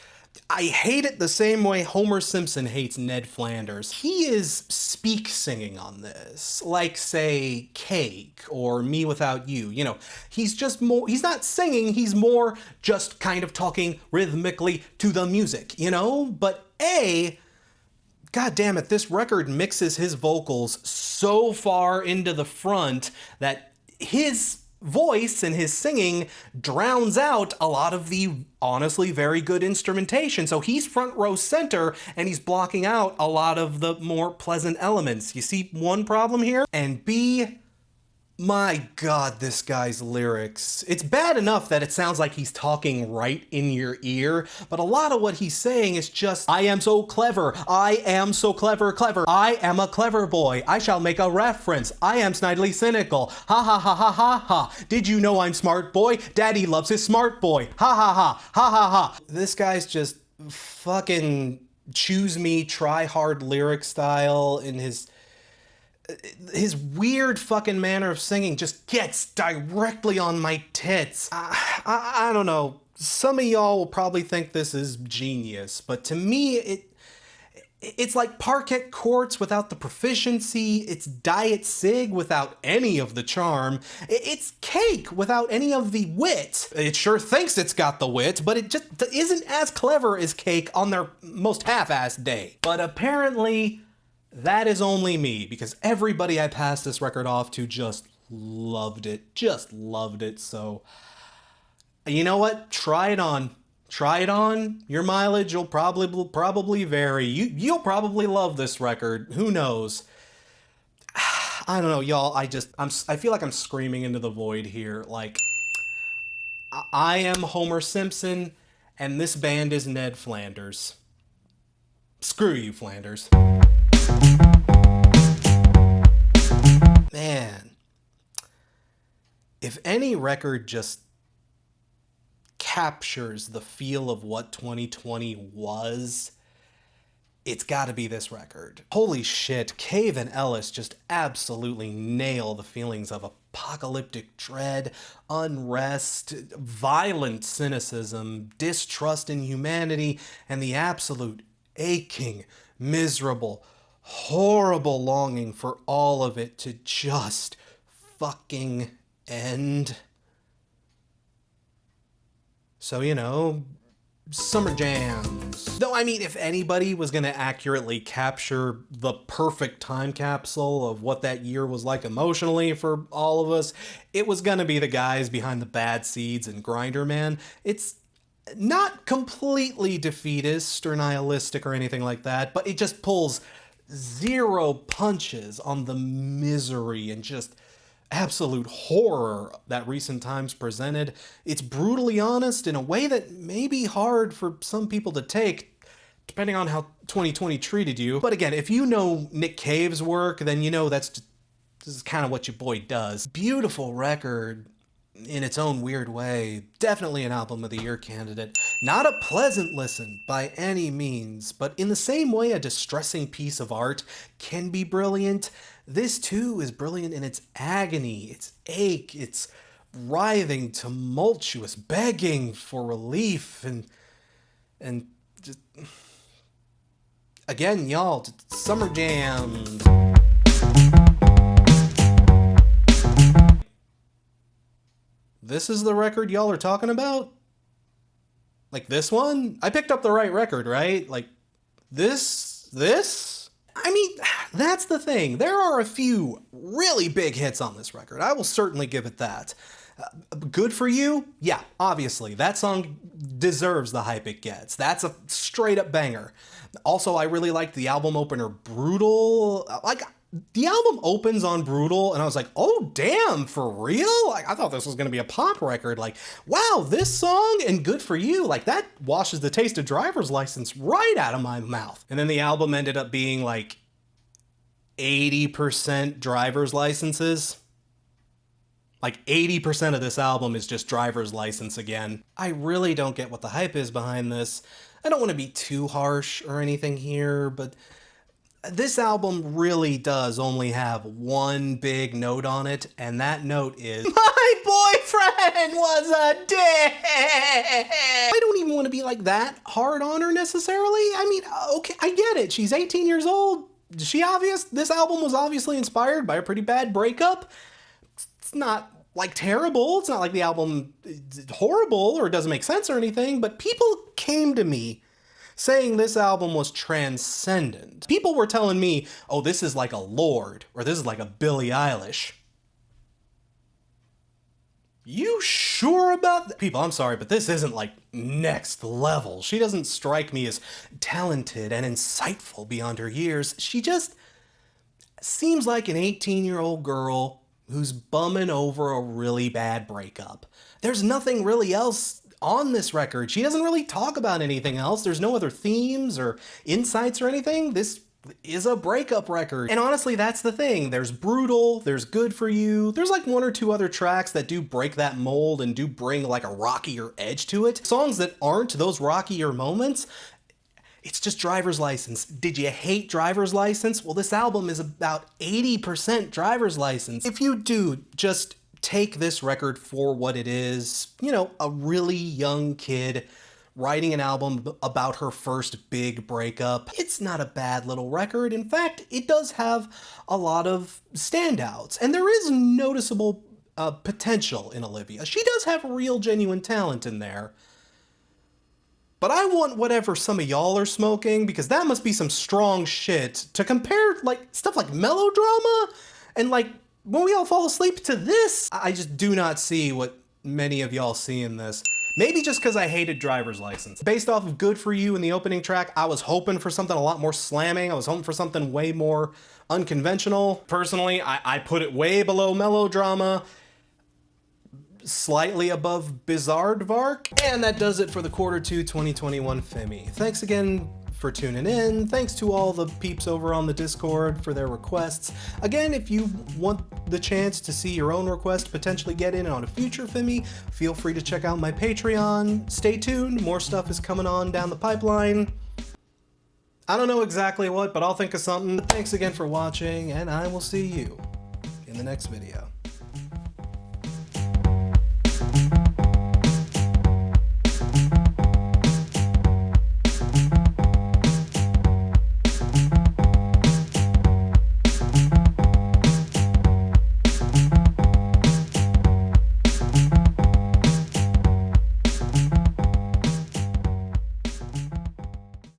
I hate it the same way Homer Simpson hates Ned Flanders. He is speak singing on this, like say Cake or Me Without You. You know, he's just more, he's not singing, he's more just kind of talking rhythmically to the music, you know? But God damn it, this record mixes his vocals so far into the front that his voice and his singing drowns out a lot of the honestly very good instrumentation. So he's front row center and he's blocking out a lot of the more pleasant elements. You see one problem here? And B, my God, this guy's lyrics. It's bad enough that it sounds like he's talking right in your ear, but a lot of what he's saying is just, I am so clever. I am so clever. I am a clever boy. I shall make a reference. I am snidely cynical. Ha ha ha ha ha ha. Did you know I'm smart boy? Daddy loves his smart boy. Ha ha ha ha ha ha. This guy's just fucking choose me, try hard lyric style in his weird fucking manner of singing just gets directly on my tits. I don't know. Some of y'all will probably think this is genius, but to me, it's like parquet courts without the proficiency. It's Diet Sig without any of the charm. It's Cake without any of the wit. It sure thinks it's got the wit, but it just isn't as clever as Cake on their most half-assed day. But apparently, that is only me, because everybody I passed this record off to just loved it. So, you know what? Try it on. Your mileage will probably vary. You'll probably love this record. Who knows? I don't know, y'all. I feel like I'm screaming into the void here. Like, I am Homer Simpson, and this band is Ned Flanders. Screw you, Flanders. Man, if any record just captures the feel of what 2020 was, it's gotta be this record. Holy shit, Cave and Ellis just absolutely nail the feelings of apocalyptic dread, unrest, violent cynicism, distrust in humanity, and the absolute aching, miserable, horrible longing for all of it to just fucking end. So, you know, summer jams. Though, I mean, if anybody was gonna accurately capture the perfect time capsule of what that year was like emotionally for all of us, it was gonna be the guys behind the Bad Seeds and Grinder Man. It's not completely defeatist or nihilistic or anything like that, but it just pulls zero punches on the misery and just absolute horror that recent times presented. It's brutally honest in a way that may be hard for some people to take, depending on how 2020 treated you. But again, if you know Nick Cave's work, then you know this is kind of what your boy does. Beautiful record in its own weird way. Definitely an album of the year candidate. Not a pleasant listen by any means, but in the same way a distressing piece of art can be brilliant, this too is brilliant in its agony, its ache, its writhing, tumultuous begging for relief, and just, again, y'all, summer jams. This is the record y'all are talking about? Like this one? I picked up the right record, right? Like this? I mean, that's the thing. There are a few really big hits on this record. I will certainly give it that. Good For You? Yeah, obviously. That song deserves the hype it gets. That's a straight up banger. Also, I really liked the album opener, Brutal. Like, the album opens on Brutal, and I was like, oh, damn, for real? Like, I thought this was going to be a pop record. Like, wow, this song and Good For You, like, that washes the taste of Driver's License right out of my mouth. And then the album ended up being, like, 80% Driver's Licenses. Like 80% of this album is just Driver's License again. I really don't get what the hype is behind this. I don't want to be too harsh or anything here, but this album really does only have one big note on it, and that note is, my boyfriend was a dick! I don't even want to be like that hard on her necessarily. I mean, okay, I get it. She's 18 years old. This album was obviously inspired by a pretty bad breakup. It's not like terrible. It's not like the album is horrible or doesn't make sense or anything, but people came to me saying this album was transcendent. People were telling me, oh, this is like a Lorde, or this is like a Billie Eilish. You sure about that? People, I'm sorry, but this isn't like next level. She doesn't strike me as talented and insightful beyond her years. She just seems like an 18-year-old girl who's bumming over a really bad breakup. There's nothing really else on this record. She doesn't really talk about anything else. There's no other themes or insights or anything. This is a breakup record. And honestly, that's the thing. There's Brutal, there's Good For You, there's like one or two other tracks that do break that mold and do bring like a rockier edge to it. Songs that aren't those rockier moments, it's just Driver's License. Did you hate Driver's License? Well, this album is about 80% Driver's License. If you do just take this record for what it is, you know, a really young kid writing an album about her first big breakup, it's not a bad little record. In fact, it does have a lot of standouts, and there is noticeable potential in Olivia. She does have real genuine talent in there. But I want whatever some of y'all are smoking, because that must be some strong shit to compare like stuff like Melodrama and like When We All Fall Asleep to this. I just do not see what many of y'all see in this. Maybe just because I hated Driver's License. Based off of Good For You in the opening track, I was hoping for something a lot more slamming. I was hoping for something way more unconventional. Personally, I put it way below Melodrama, slightly above Bizarre-Dvark. And that does it for the Q2 2021 FIMI. Thanks again for tuning in. Thanks to all the peeps over on the Discord for their requests. Again, if you want the chance to see your own request potentially get in on a future FIMI, feel free to check out my Patreon. Stay tuned, more stuff is coming on down the pipeline. I don't know exactly what, but I'll think of something. Thanks again for watching, and I will see you in the next video.